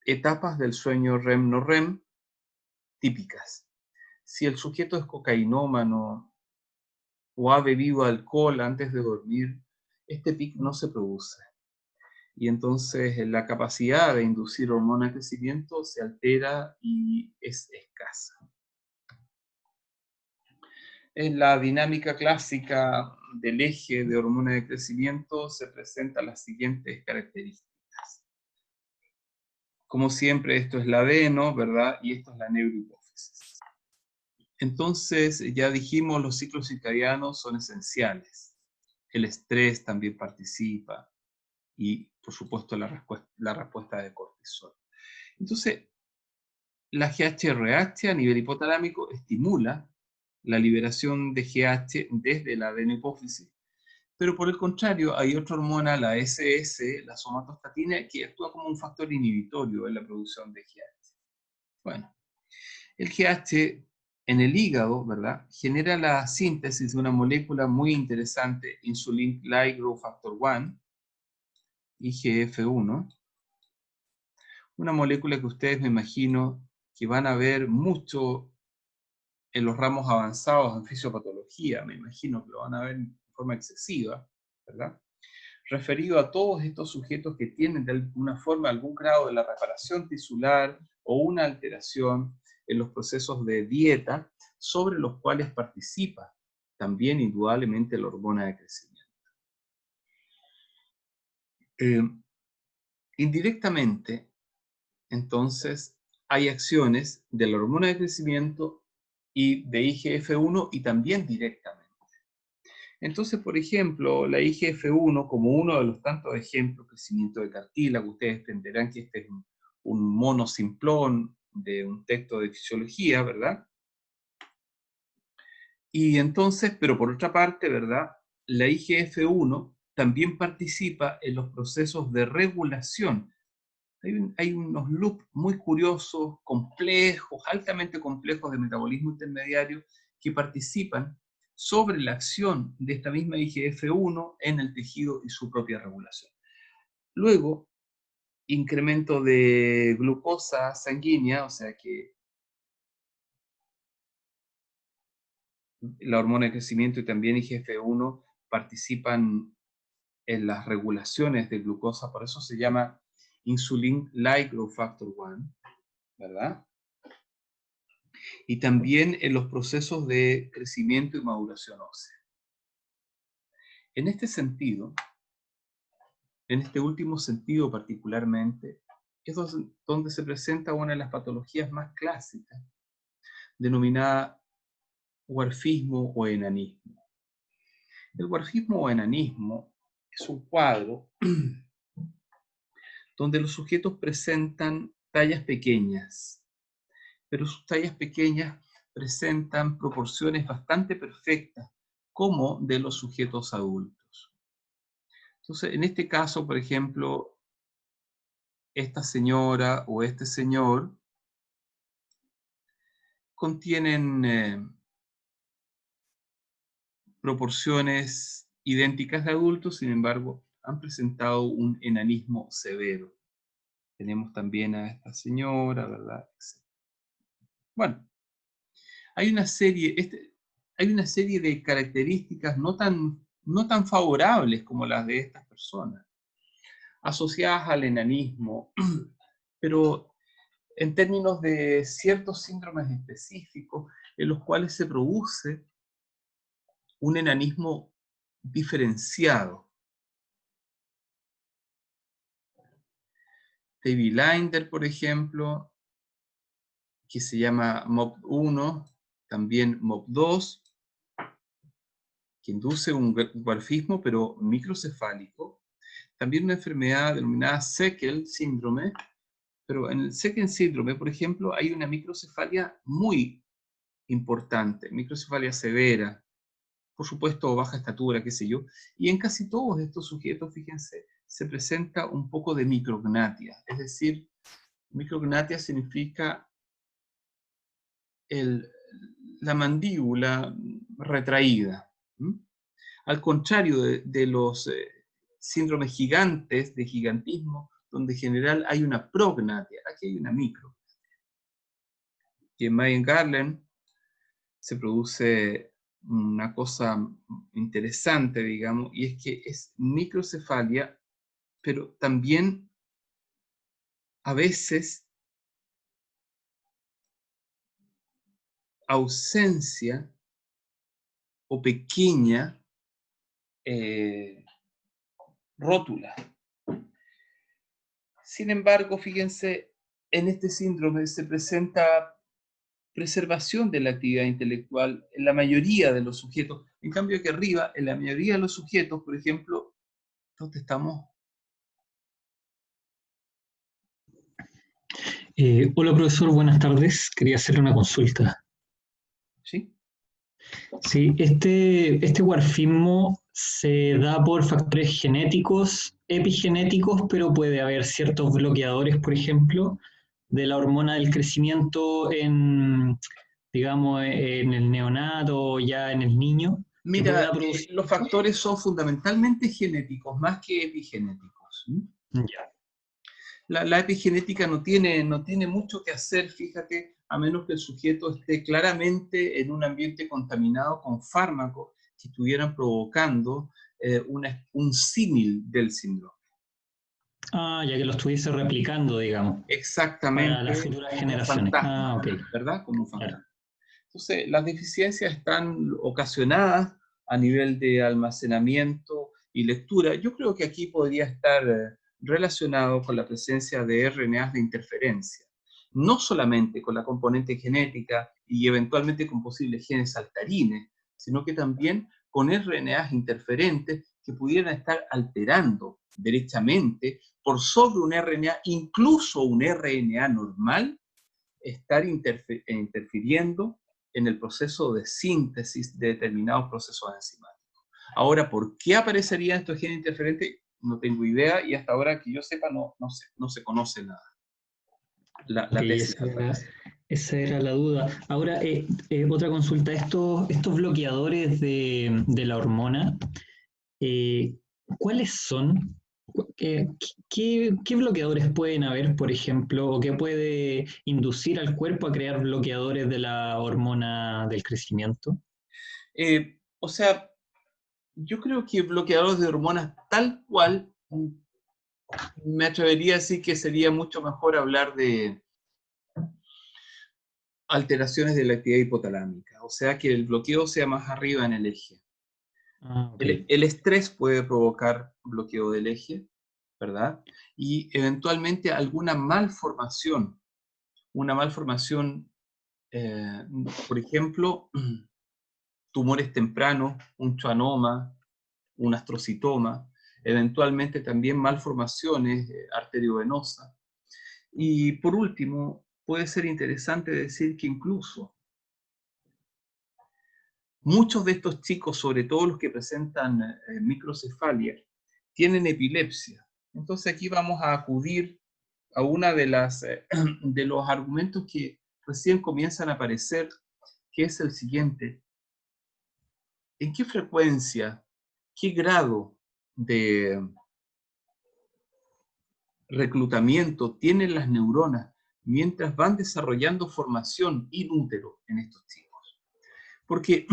etapas del sueño REM-no REM típicas. Si el sujeto es cocainómano o ha bebido alcohol antes de dormir, este pic no se produce. Y entonces la capacidad de inducir hormona de crecimiento se altera y es escasa. En la dinámica clásica del eje de hormona de crecimiento se presentan las siguientes características. Como siempre, esto es la adeno, ¿verdad? Y esto es la neurohipófisis. Entonces, ya dijimos, los ciclos circadianos son esenciales. El estrés también participa y, por supuesto, la respuesta de cortisol. Entonces, la GHRH a nivel hipotalámico estimula la liberación de GH desde la adenohipófisis, pero por el contrario, hay otra hormona, la SS, la somatostatina, que actúa como un factor inhibitorio en la producción de GH. Bueno, el GH en el hígado, ¿verdad?, genera la síntesis de una molécula muy interesante, Insulin-like Growth Factor 1, IGF-1, una molécula que ustedes me imagino que van a ver mucho en los ramos avanzados en fisiopatología, me imagino que lo van a ver de forma excesiva, ¿verdad? Referido a todos estos sujetos que tienen de alguna forma algún grado de la reparación tisular o una alteración en los procesos de dieta, sobre los cuales participa también indudablemente la hormona de crecimiento. Indirectamente, entonces, hay acciones de la hormona de crecimiento y de IGF-1 y también directamente. Entonces, por ejemplo, la IGF-1, como uno de los tantos ejemplos, crecimiento de cartílago, ustedes entenderán que este es un mono simplón de un texto de fisiología, ¿verdad? Y entonces, pero por otra parte, ¿verdad?, la IGF-1 también participa en los procesos de regulación. Hay unos loops muy curiosos, complejos, altamente complejos de metabolismo intermediario que participan sobre la acción de esta misma IGF-1 en el tejido y su propia regulación. Luego, incremento de glucosa sanguínea, o sea que la hormona de crecimiento y también IGF-1 participan en las regulaciones de glucosa, por eso se llama Insulin-like Growth Factor 1, ¿verdad? Y también en los procesos de crecimiento y maduración ósea. En este sentido, en este último sentido particularmente, es donde se presenta una de las patologías más clásicas, denominada huerfismo o enanismo. El huerfismo o enanismo es un cuadro donde los sujetos presentan tallas pequeñas, pero sus tallas pequeñas presentan proporciones bastante perfectas, como de los sujetos adultos. Entonces, en este caso, por ejemplo, esta señora o este señor contienen proporciones idénticas de adultos, sin embargo, han presentado un enanismo severo. Tenemos también a esta señora, ¿verdad? Bueno, hay una serie de características no tan favorables como las de estas personas, asociadas al enanismo, pero en términos de ciertos síndromes específicos en los cuales se produce un enanismo diferenciado. David Linder, por ejemplo, que se llama MOP1, también MOP2, que induce un warfismo, pero microcefálico. También una enfermedad denominada Seckel síndrome, pero en el Seckel síndrome, por ejemplo, hay una microcefalia muy importante, microcefalia severa, por supuesto baja estatura, qué sé yo, y en casi todos estos sujetos, fíjense, se presenta un poco de micrognatia, es decir, micrognatia significa la mandíbula retraída. Al contrario de los síndromes gigantes, de gigantismo, donde en general hay una prognatia, aquí hay una micro. Y en Mayen-Garland se produce una cosa interesante, digamos, y es que es microcefalia, pero también a veces ausencia o pequeña rótula. Sin embargo, fíjense, en este síndrome se presenta preservación de la actividad intelectual en la mayoría de los sujetos. En cambio, aquí arriba, en la mayoría de los sujetos, por ejemplo, ¿dónde estamos? Hola profesor, buenas tardes. Quería hacerle una consulta. ¿Sí? Sí, este warfismo se da por factores genéticos, epigenéticos, pero puede haber ciertos bloqueadores, por ejemplo, de la hormona del crecimiento digamos, en el neonato o ya en el niño, que Mira, pueda producir. los factores son fundamentalmente genéticos, más que epigenéticos. Ya. La epigenética no tiene mucho que hacer, fíjate, a menos que el sujeto esté claramente en un ambiente contaminado con fármacos que estuvieran provocando un símil del síndrome. Ah, ya que lo estuviese replicando, digamos, para Exactamente, las futuras como un generaciones. Ah, fantasma, ok. ¿verdad? Como un Claro. fantasma. Entonces, las deficiencias están ocasionadas a nivel de almacenamiento y lectura. Yo creo que aquí podría estar relacionado con la presencia de RNAs de interferencia, no solamente con la componente genética y eventualmente con posibles genes saltarines, sino que también con RNAs interferentes que pudieran estar alterando derechamente por sobre un RNA, incluso un RNA normal, estar interfiriendo en el proceso de síntesis de determinados procesos enzimáticos. Ahora, ¿por qué aparecerían estos genes interferentes? No tengo idea y hasta ahora que yo sepa no se conoce nada. La Ok, tesis. esa era la duda. Ahora, otra consulta. Estos bloqueadores de la hormona, ¿cuáles son? ¿Qué bloqueadores pueden haber, por ejemplo, o qué puede inducir al cuerpo a crear bloqueadores de la hormona del crecimiento? O sea, yo creo que bloqueadores de hormonas tal cual, me atrevería a decir que sería mucho mejor hablar de alteraciones de la actividad hipotalámica, o sea, que el bloqueo sea más arriba en el eje. Ah, ok. El estrés puede provocar bloqueo del eje, ¿verdad? Y eventualmente alguna malformación, una malformación, por ejemplo, tumores tempranos, un schwannoma, un astrocitoma, eventualmente también malformaciones arteriovenosas. Y por último, puede ser interesante decir que incluso muchos de estos chicos, sobre todo los que presentan microcefalia, tienen epilepsia. Entonces aquí vamos a acudir a una de de los argumentos que recién comienzan a aparecer, que es el siguiente. ¿En qué frecuencia, qué grado de reclutamiento tienen las neuronas mientras van desarrollando formación in útero en estos chicos? Porque,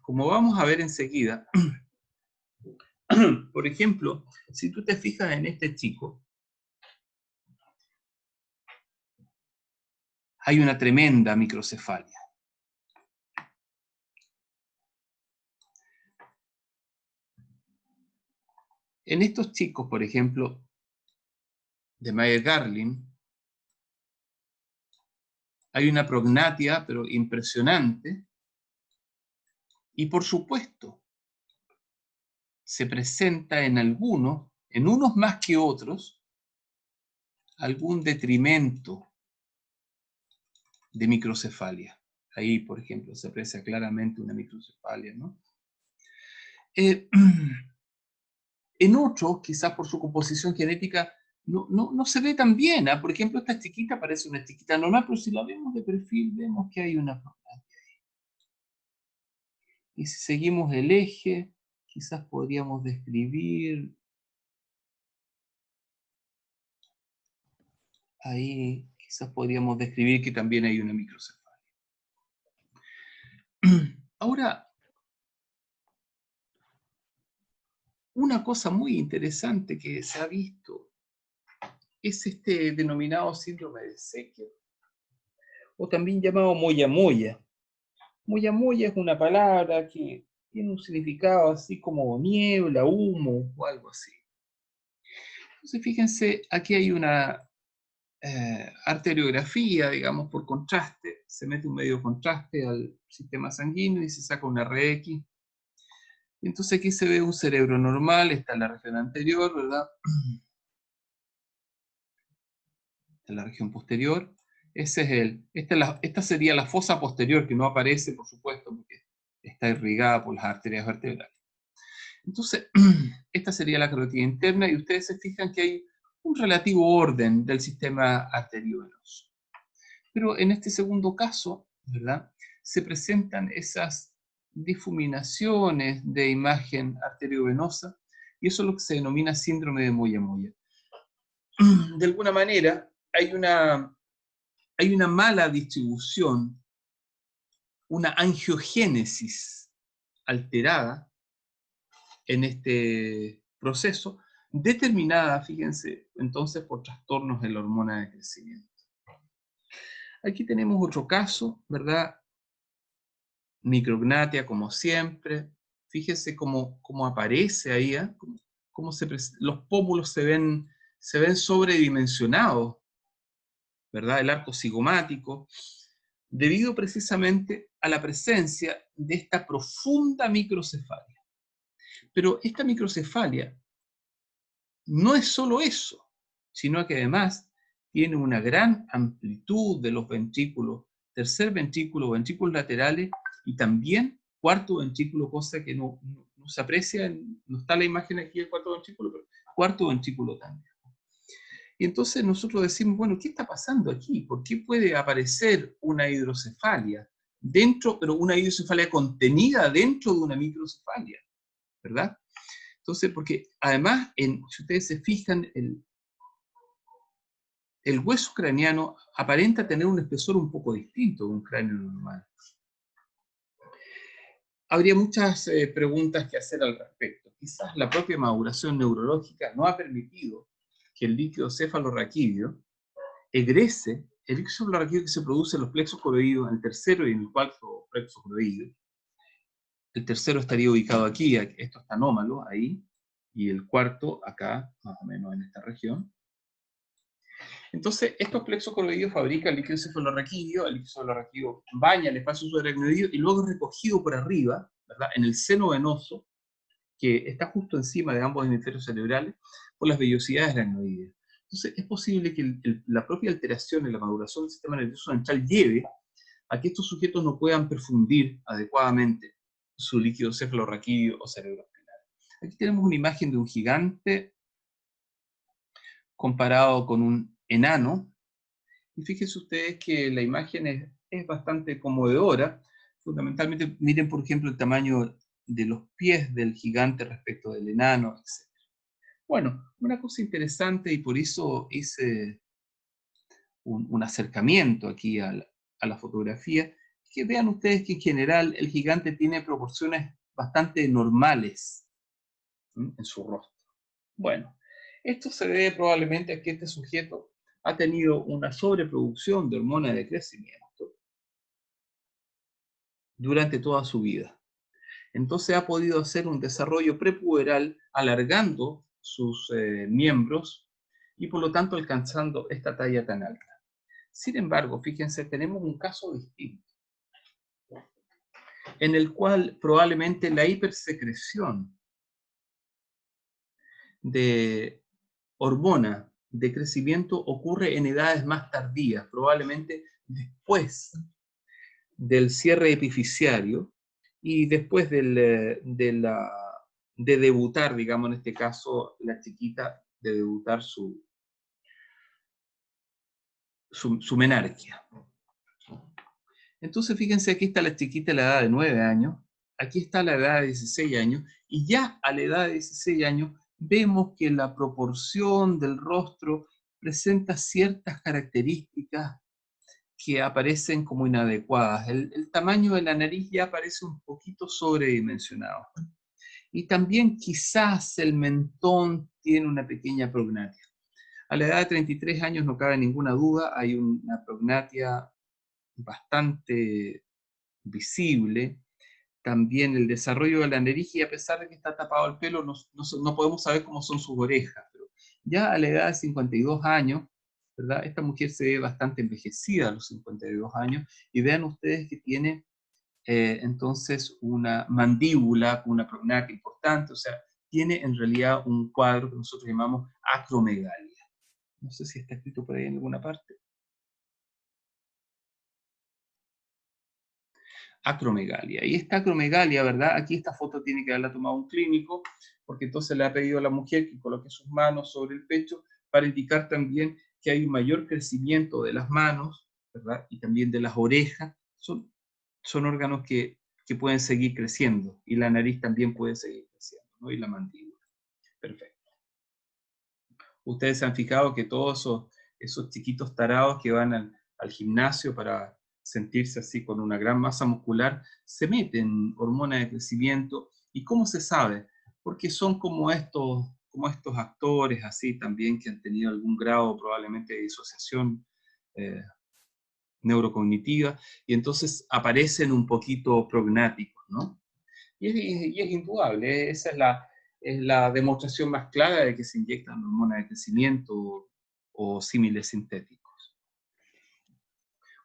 como vamos a ver enseguida, por ejemplo, si tú te fijas en este chico, hay una tremenda microcefalia. En estos chicos, por ejemplo, de Mayer-Garland, hay una prognatia, pero impresionante, y por supuesto, se presenta en algunos, en unos más que otros, algún detrimento de microcefalia. Ahí, por ejemplo, se aprecia claramente una microcefalia, ¿no? En otros, quizás por su composición genética, no se ve tan bien, ¿eh? Por ejemplo, esta chiquita parece una chiquita normal, pero si la vemos de perfil, vemos que hay una problemática ahí. Y si seguimos el eje, quizás podríamos describir ahí, quizás podríamos describir que también hay una microcefalia. Ahora, una cosa muy interesante que se ha visto es este denominado síndrome de Secker, o también llamado moya-moya. Moya-moya es una palabra que tiene un significado así como niebla, humo o algo así. Entonces, fíjense, aquí hay una arteriografía, digamos, por contraste. Se mete un medio contraste al sistema sanguíneo y se saca una RX. Entonces aquí se ve un cerebro normal, está en la región anterior, ¿verdad? En la región posterior. Esta sería la fosa posterior, que no aparece, por supuesto, porque está irrigada por las arterias vertebrales. Entonces, esta sería la carótida interna, y ustedes se fijan que hay un relativo orden del sistema arteriovenoso. Pero en este segundo caso, ¿verdad?, se presentan esas difuminaciones de imagen arteriovenosa, y eso es lo que se denomina síndrome de moya-moya. De alguna manera, hay una mala distribución, una angiogénesis alterada en este proceso, determinada, fíjense, entonces por trastornos de la hormona de crecimiento. Aquí tenemos otro caso, ¿verdad? Micrognathia, como siempre. Fíjese cómo aparece ahí, ¿eh? Los pómulos se ven sobredimensionados, ¿verdad? El arco cigomático, debido precisamente a la presencia de esta profunda microcefalia. Pero esta microcefalia no es solo eso, sino que además tiene una gran amplitud de los ventrículos, tercer ventrículo, ventrículos laterales, y también cuarto ventrículo, cosa que no se aprecia, no está la imagen aquí del cuarto ventrículo, pero cuarto ventrículo también. Y entonces nosotros decimos, bueno, ¿qué está pasando aquí? ¿Por qué puede aparecer una hidrocefalia dentro, pero una hidrocefalia contenida dentro de una microcefalia? ¿Verdad? Entonces, porque además, si ustedes se fijan, el hueso craneano aparenta tener un espesor un poco distinto de un cráneo normal. Habría muchas preguntas que hacer al respecto. Quizás la propia maduración neurológica no ha permitido que el líquido cefalorraquídeo egrese, el líquido cefalorraquídeo que se produce en los plexos coroideos, en el tercero y en el cuarto plexo coroideo. El tercero estaría ubicado aquí, esto está anómalo, ahí, y el cuarto acá, más o menos en esta región. Entonces, estos plexos coroideos fabrican el líquido cefalorraquídeo, el líquido cefalorraquídeo baña el espacio subaracnoideo y luego es recogido por arriba, ¿verdad?, en el seno venoso, que está justo encima de ambos hemisferios cerebrales, por las vellosidades aracnoideas. Entonces, es posible que la propia alteración en la maduración del sistema nervioso central lleve a que estos sujetos no puedan perfundir adecuadamente su líquido cefalorraquídeo o cerebroespinal. Aquí tenemos una imagen de un gigante comparado con un enano, y fíjense ustedes que la imagen es bastante conmovedora. Fundamentalmente, miren por ejemplo el tamaño de los pies del gigante respecto del enano, etc. Bueno, una cosa interesante, y por eso hice un acercamiento aquí a la fotografía, es que vean ustedes que en general el gigante tiene proporciones bastante normales en su rostro. Bueno, esto se debe probablemente a que este sujeto ha tenido una sobreproducción de hormona de crecimiento durante toda su vida. Entonces ha podido hacer un desarrollo prepuberal alargando sus miembros y por lo tanto alcanzando esta talla tan alta. Sin embargo, fíjense, tenemos un caso distinto, en el cual probablemente la hipersecreción de hormona de crecimiento ocurre en edades más tardías, probablemente después del cierre epifisiario y después de debutar, digamos en este caso, la chiquita, de debutar su menarquia. Entonces fíjense, aquí está la chiquita a la edad de 9 años, aquí está la edad de 16 años, y ya a la edad de 16 años vemos que la proporción del rostro presenta ciertas características que aparecen como inadecuadas. El tamaño de la nariz ya aparece un poquito sobredimensionado. Y también quizás el mentón tiene una pequeña prognatia. A la edad de 33 años no cabe ninguna duda, hay una prognatia bastante visible. También el desarrollo de la nariz, y a pesar de que está tapado el pelo, no podemos saber cómo son sus orejas. Pero ya a la edad de 52 años, ¿verdad? Esta mujer se ve bastante envejecida a los 52 años, y vean ustedes que tiene entonces una mandíbula con una prognatia importante, o sea, tiene en realidad un cuadro que nosotros llamamos acromegalia. No sé si está escrito por ahí en alguna parte. Acromegalia. Y esta acromegalia, ¿verdad? Aquí esta foto tiene que haberla tomado un clínico, porque entonces le ha pedido a la mujer que coloque sus manos sobre el pecho para indicar también que hay un mayor crecimiento de las manos, ¿verdad? Y también de las orejas. Son órganos que pueden seguir creciendo, y la nariz también puede seguir creciendo, ¿no? Y la mandíbula. Perfecto. Ustedes se han fijado que todos esos chiquitos tarados que van al gimnasio para sentirse así con una gran masa muscular, se meten hormonas de crecimiento. ¿Y cómo se sabe? Porque son como estos actores así también que han tenido algún grado probablemente de disociación neurocognitiva, y entonces aparecen un poquito prognáticos, ¿no? Y es indudable, esa es la demostración más clara de que se inyectan hormonas de crecimiento o símiles sintéticos.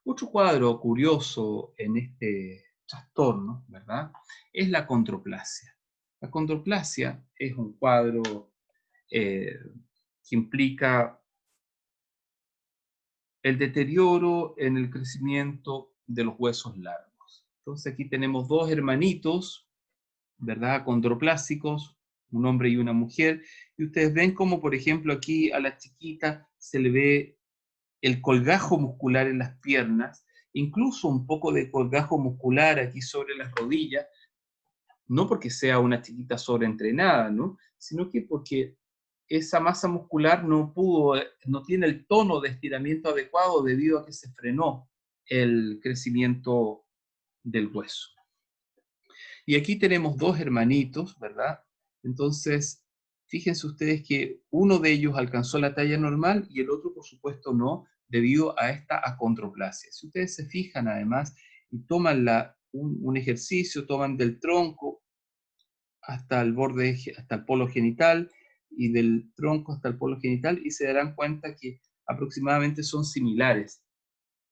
Otro cuadro curioso en este trastorno, ¿verdad?, es la condroplasia. La condroplasia es un cuadro que implica el deterioro en el crecimiento de los huesos largos. Entonces aquí tenemos dos hermanitos, ¿verdad?, condroplásicos, un hombre y una mujer, y ustedes ven como, por ejemplo, aquí a la chiquita se le ve el colgajo muscular en las piernas, incluso un poco de colgajo muscular aquí sobre las rodillas, no porque sea una chiquita sobreentrenada, ¿no?, sino que porque esa masa muscular no tiene el tono de estiramiento adecuado debido a que se frenó el crecimiento del hueso. Y aquí tenemos dos hermanitos, ¿verdad? Entonces, fíjense ustedes que uno de ellos alcanzó la talla normal y el otro, por supuesto, no, debido a esta acondroplasia. Si ustedes se fijan, además, y toman un ejercicio, toman del tronco hasta el borde, hasta el polo genital, y del tronco hasta el polo genital, y se darán cuenta que aproximadamente son similares,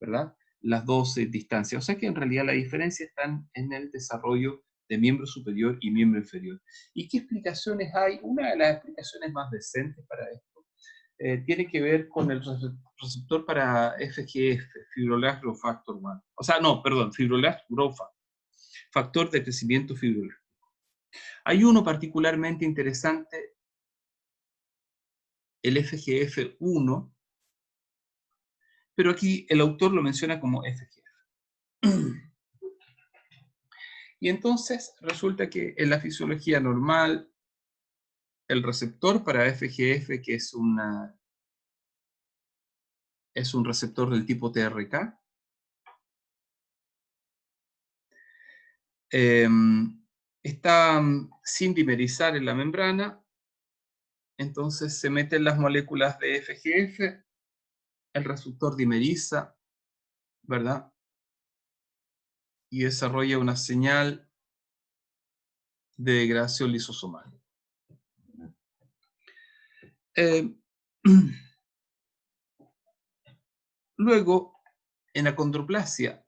¿verdad?, las dos distancias. O sea que en realidad la diferencia está en el desarrollo de miembro superior y miembro inferior. ¿Y qué explicaciones hay? Una de las explicaciones más decentes para esto tiene que ver con el receptor para FGF, Fibroblastic Growth Factor 1. O sea, no, perdón, Fibroblastic Growth Factor, factor de crecimiento fibroblástico. Hay uno particularmente interesante, el FGF1, pero aquí el autor lo menciona como FGF. Y entonces resulta que en la fisiología normal, el receptor para FGF, que es un receptor del tipo TRK, está sin dimerizar en la membrana, entonces se meten las moléculas de FGF, el receptor dimeriza, ¿verdad?, y desarrolla una señal de degradación lisosomal. Luego, en acondroplasia,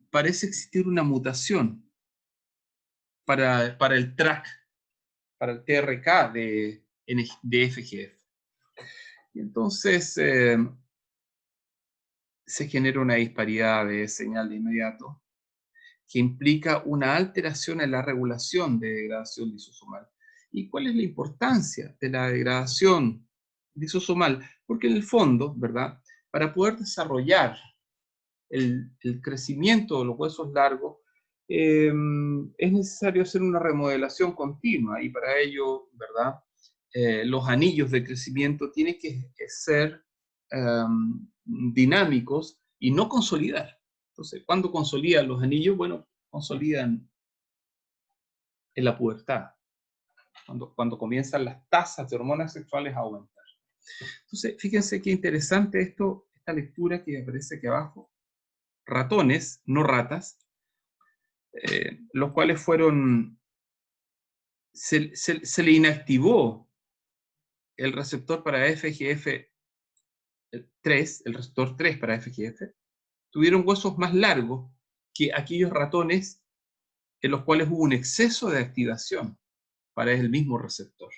parece existir una mutación para el TRAC, para el TRK de FGF. Y entonces se genera una disparidad de señal de inmediato que implica una alteración en la regulación de degradación lisosomal. ¿Y cuál es la importancia de la degradación lisosomal? Porque en el fondo, ¿verdad?, para poder desarrollar el crecimiento de los huesos largos, es necesario hacer una remodelación continua, y para ello, ¿verdad?, los anillos de crecimiento tienen que ser dinámicos y no consolidar. Entonces, ¿cuándo consolidan los anillos? Bueno, consolidan en la pubertad, cuando comienzan las tasas de hormonas sexuales a aumentar. Entonces, fíjense qué interesante esta lectura que aparece aquí abajo. Ratones, no ratas, los cuales se le inactivó el receptor para FGF3, el receptor 3 para FGF, tuvieron huesos más largos que aquellos ratones en los cuales hubo un exceso de activación para el mismo receptor.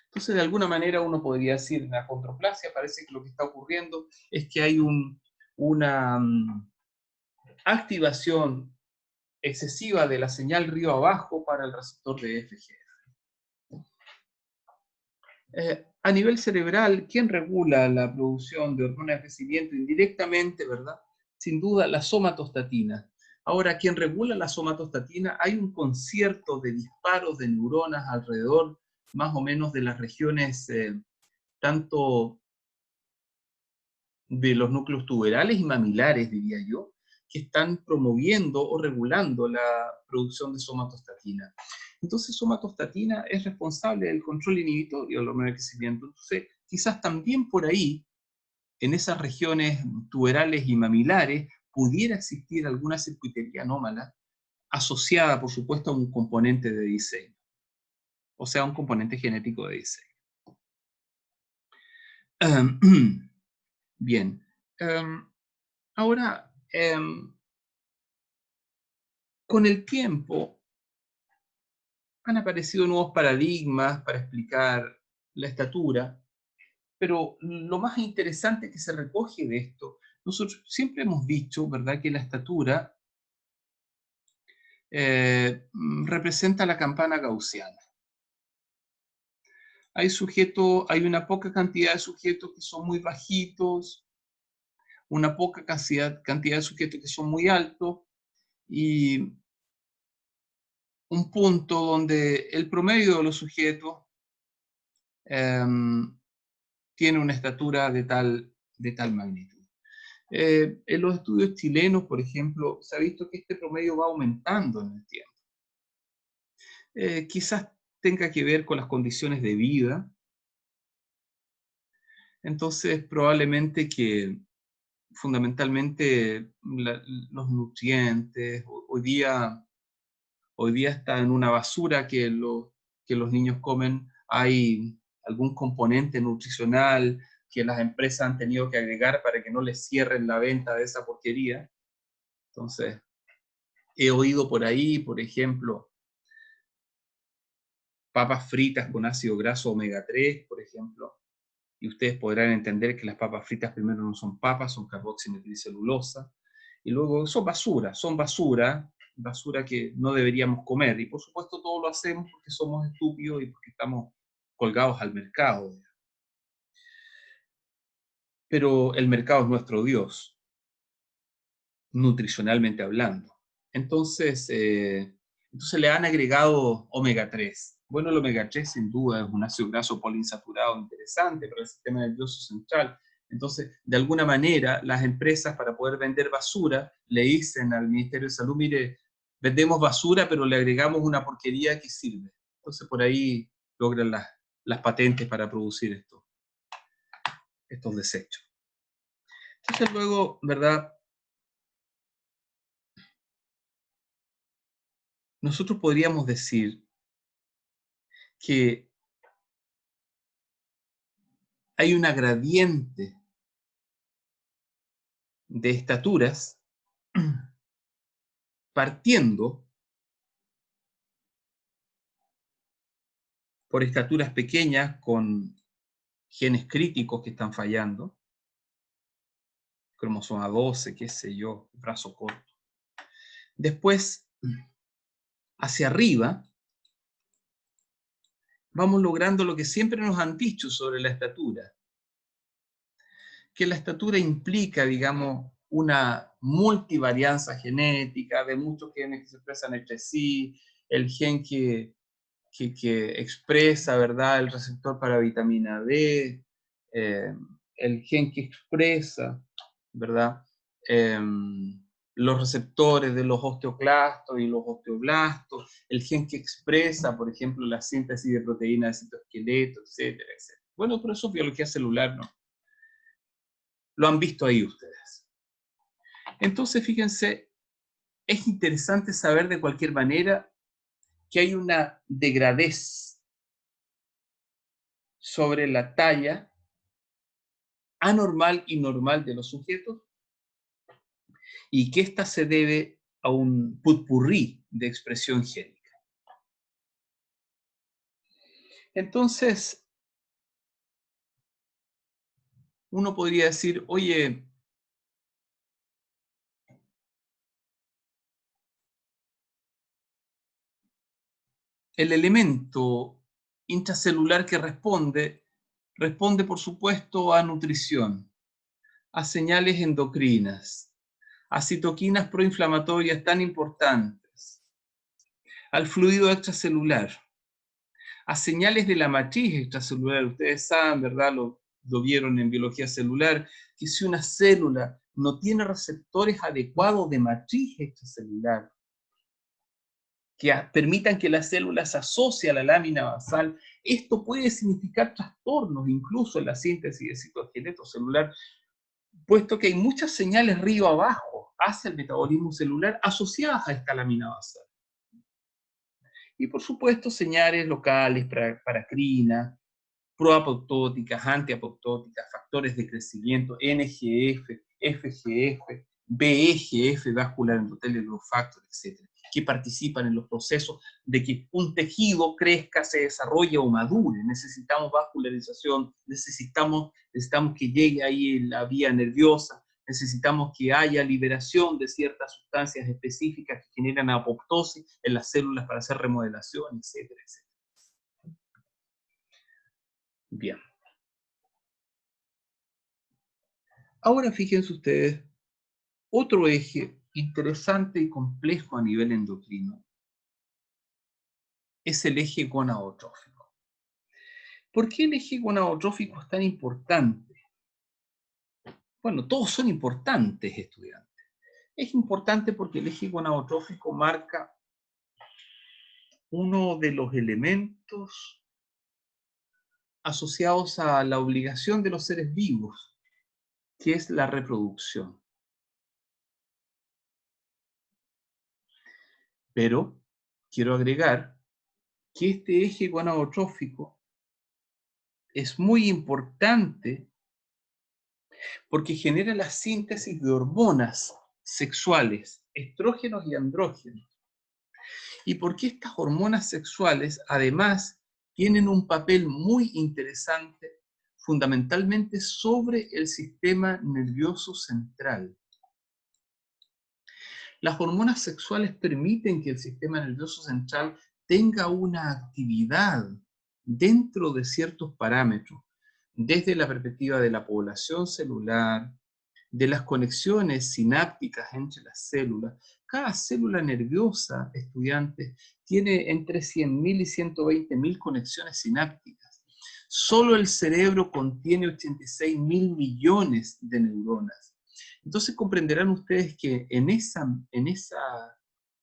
Entonces, de alguna manera uno podría decir, en la acondroplasia parece que lo que está ocurriendo es que hay una activación excesiva de la señal río abajo para el receptor de FGF. A nivel cerebral, ¿quién regula la producción de hormonas de crecimiento indirectamente, verdad? Sin duda, la somatostatina. Ahora, ¿quién regula la somatostatina? Hay un concierto de disparos de neuronas alrededor, más o menos, de las regiones tanto de los núcleos tuberales y mamilares, diría yo, que están promoviendo o regulando la producción de somatostatina. Entonces, somatostatina es responsable del control inhibitorio del hormona de crecimiento. Entonces, quizás también por ahí, en esas regiones tuberales y mamilares, pudiera existir alguna circuitería anómala asociada, por supuesto, a un componente de diseño, o sea, un componente genético de diseño. Bien. Ahora, con el tiempo han aparecido nuevos paradigmas para explicar la estatura, pero lo más interesante que se recoge de esto, nosotros siempre hemos dicho, ¿verdad?, que la estatura representa la campana gaussiana. Hay una poca cantidad de sujetos que son muy bajitos, una poca cantidad de sujetos que son muy altos, y un punto donde el promedio de los sujetos tiene una estatura de tal magnitud. En los estudios chilenos, por ejemplo, se ha visto que este promedio va aumentando en el tiempo. Quizás tenga que ver con las condiciones de vida. Entonces, probablemente que fundamentalmente los nutrientes, hoy día está en una basura que los niños comen, hay algún componente nutricional que las empresas han tenido que agregar para que no les cierren la venta de esa porquería. Entonces, he oído por ahí, por ejemplo, papas fritas con ácido graso omega 3, por ejemplo, y ustedes podrán entender que las papas fritas primero no son papas, son carboximetilcelulosa, y luego son basura que no deberíamos comer, y por supuesto todo lo hacemos porque somos estúpidos y porque estamos colgados al mercado. Pero el mercado es nuestro Dios, nutricionalmente hablando. Entonces le han agregado omega 3. Bueno, el omega 3 sin duda es un ácido graso poliinsaturado interesante para el sistema nervioso central. Entonces, de alguna manera, las empresas, para poder vender basura, le dicen al Ministerio de Salud, mire, vendemos basura, pero le agregamos una porquería que sirve. Entonces, por ahí logran las patentes para producir estos desechos. Entonces, luego, ¿verdad?, nosotros podríamos decir que hay una gradiente de estaturas partiendo por estaturas pequeñas con genes críticos que están fallando, cromosoma 12, qué sé yo, brazo corto. Después, hacia arriba, vamos logrando lo que siempre nos han dicho sobre la estatura, que la estatura implica, digamos, una multivarianza genética de muchos genes que se expresan entre sí, el gen que expresa, ¿verdad?, el receptor para vitamina D, el gen que expresa, ¿verdad?, los receptores de los osteoclastos y los osteoblastos, el gen que expresa, por ejemplo, la síntesis de proteínas de citoesqueleto, etcétera, etcétera. Bueno, pero eso es biología celular, ¿no? Lo han visto ahí ustedes. Entonces, fíjense, es interesante saber de cualquier manera que hay una degradez sobre la talla anormal y normal de los sujetos, y que ésta se debe a un putpurrí de expresión génica. Entonces, uno podría decir, oye, el elemento intracelular que responde por supuesto a nutrición, a señales endocrinas, a citoquinas proinflamatorias tan importantes, al fluido extracelular, a señales de la matriz extracelular. Ustedes saben, ¿verdad? Lo vieron en biología celular, que si una célula no tiene receptores adecuados de matriz extracelular, que permitan que la célula se asocie a la lámina basal, esto puede significar trastornos incluso en la síntesis de citoesqueleto celular, puesto que hay muchas señales río abajo hacia el metabolismo celular asociadas a esta lámina basal. Y por supuesto señales locales, paracrina, proapoptóticas, antiapoptóticas, factores de crecimiento, NGF, FGF, BEGF, vascular endothelial growth factor, etc., que participan en los procesos de que un tejido crezca, se desarrolle o madure. Necesitamos vascularización, necesitamos que llegue ahí la vía nerviosa, necesitamos que haya liberación de ciertas sustancias específicas que generan apoptosis en las células para hacer remodelación, etcétera, etcétera. Bien. Ahora fíjense ustedes, otro eje interesante y complejo a nivel endocrino es el eje gonadotrófico. ¿Por qué el eje gonadotrófico es tan importante? Bueno, todos son importantes, estudiantes. Es importante porque el eje gonadotrófico marca uno de los elementos asociados a la obligación de los seres vivos, que es la reproducción. Pero quiero agregar que este eje gonadotrófico es muy importante porque genera la síntesis de hormonas sexuales, estrógenos y andrógenos. Y porque estas hormonas sexuales, además, tienen un papel muy interesante, fundamentalmente sobre el sistema nervioso central. Las hormonas sexuales permiten que el sistema nervioso central tenga una actividad dentro de ciertos parámetros, desde la perspectiva de la población celular, de las conexiones sinápticas entre las células. Cada célula nerviosa, estudiantes, tiene entre 100.000 y 120.000 conexiones sinápticas. Solo el cerebro contiene 86.000 millones de neuronas. Entonces comprenderán ustedes que en esa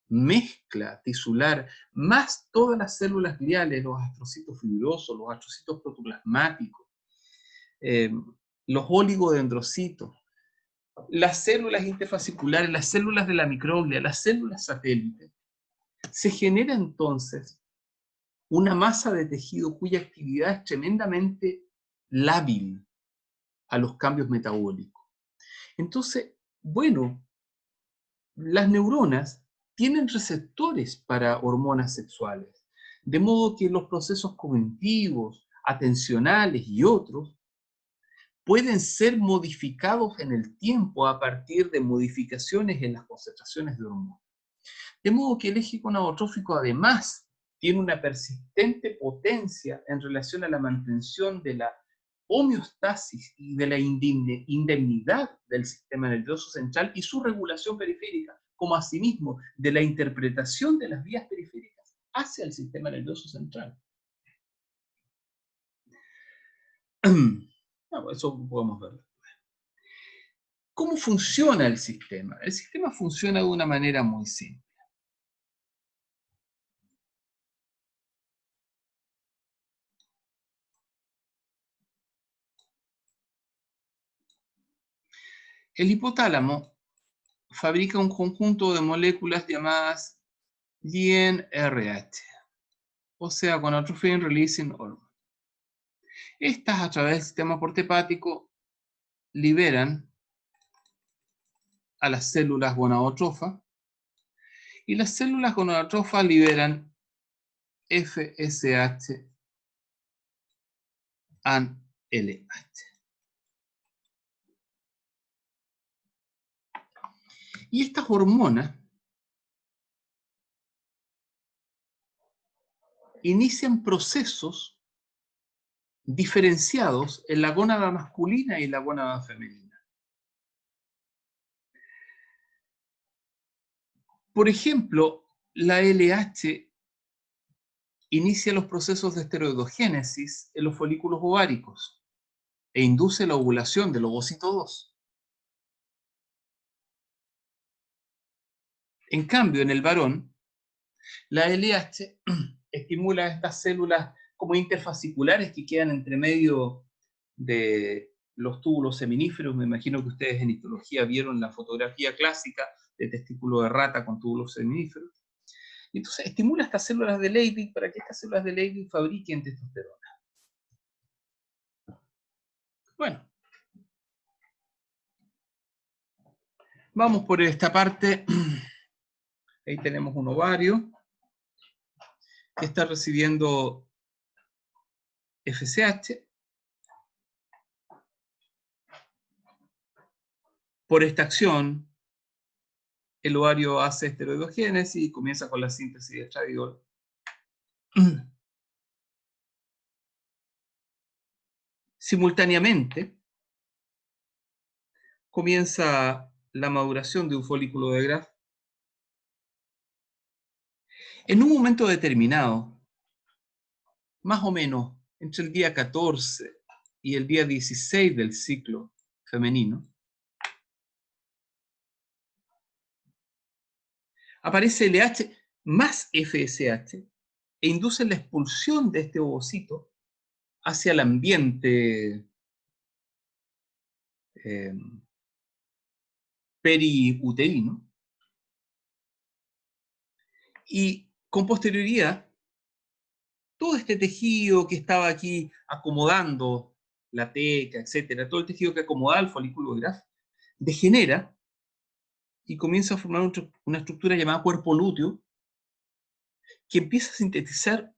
mezcla tisular, más todas las células gliales, los astrocitos fibrosos, los astrocitos protoplasmáticos, los oligodendrocitos, las células interfasciculares, las células de la microglia, las células satélites, se genera entonces una masa de tejido cuya actividad es tremendamente lábil a los cambios metabólicos. Entonces, bueno, las neuronas tienen receptores para hormonas sexuales. De modo que los procesos cognitivos, atencionales y otros pueden ser modificados en el tiempo a partir de modificaciones en las concentraciones de hormonas. De modo que el eje gonadotrófico además tiene una persistente potencia en relación a la mantención de la homeostasis y de la indemnidad del sistema nervioso central y su regulación periférica, como asimismo de la interpretación de las vías periféricas hacia el sistema nervioso central. Bueno, eso podemos verlo. ¿Cómo funciona el sistema? El sistema funciona de una manera muy simple. El hipotálamo fabrica un conjunto de moléculas llamadas GnRH, o sea, gonadotrophin releasing hormone. Estas, a través del sistema portahepático, liberan a las células gonadotrofas, y las células gonadotrofas liberan FSH and LH. Y estas hormonas inician procesos diferenciados en la gónada masculina y la gónada femenina. Por ejemplo, la LH inicia los procesos de esteroidogénesis en los folículos ováricos e induce la ovulación del ovocito 2. En cambio, en el varón, la LH estimula estas células como interfasciculares que quedan entre medio de los túbulos seminíferos. Me imagino que ustedes en histología vieron la fotografía clásica de testículo de rata con túbulos seminíferos. Y entonces estimula estas células de Leydig para que estas células de Leydig fabriquen testosterona. Bueno, vamos por esta parte. Ahí tenemos un ovario que está recibiendo FSH. Por esta acción, el ovario hace esteroidogénesis y comienza con la síntesis de estradiol. Simultáneamente, comienza la maduración de un folículo de Graf. En un momento determinado, más o menos entre el día 14 y el día 16 del ciclo femenino, aparece LH más FSH e induce la expulsión de este ovocito hacia el ambiente periuterino, y con posterioridad todo este tejido que estaba aquí acomodando la teca, etcétera, todo el tejido que acomodaba el folículo de Graf, degenera y comienza a formar una estructura llamada cuerpo lúteo, que empieza a sintetizar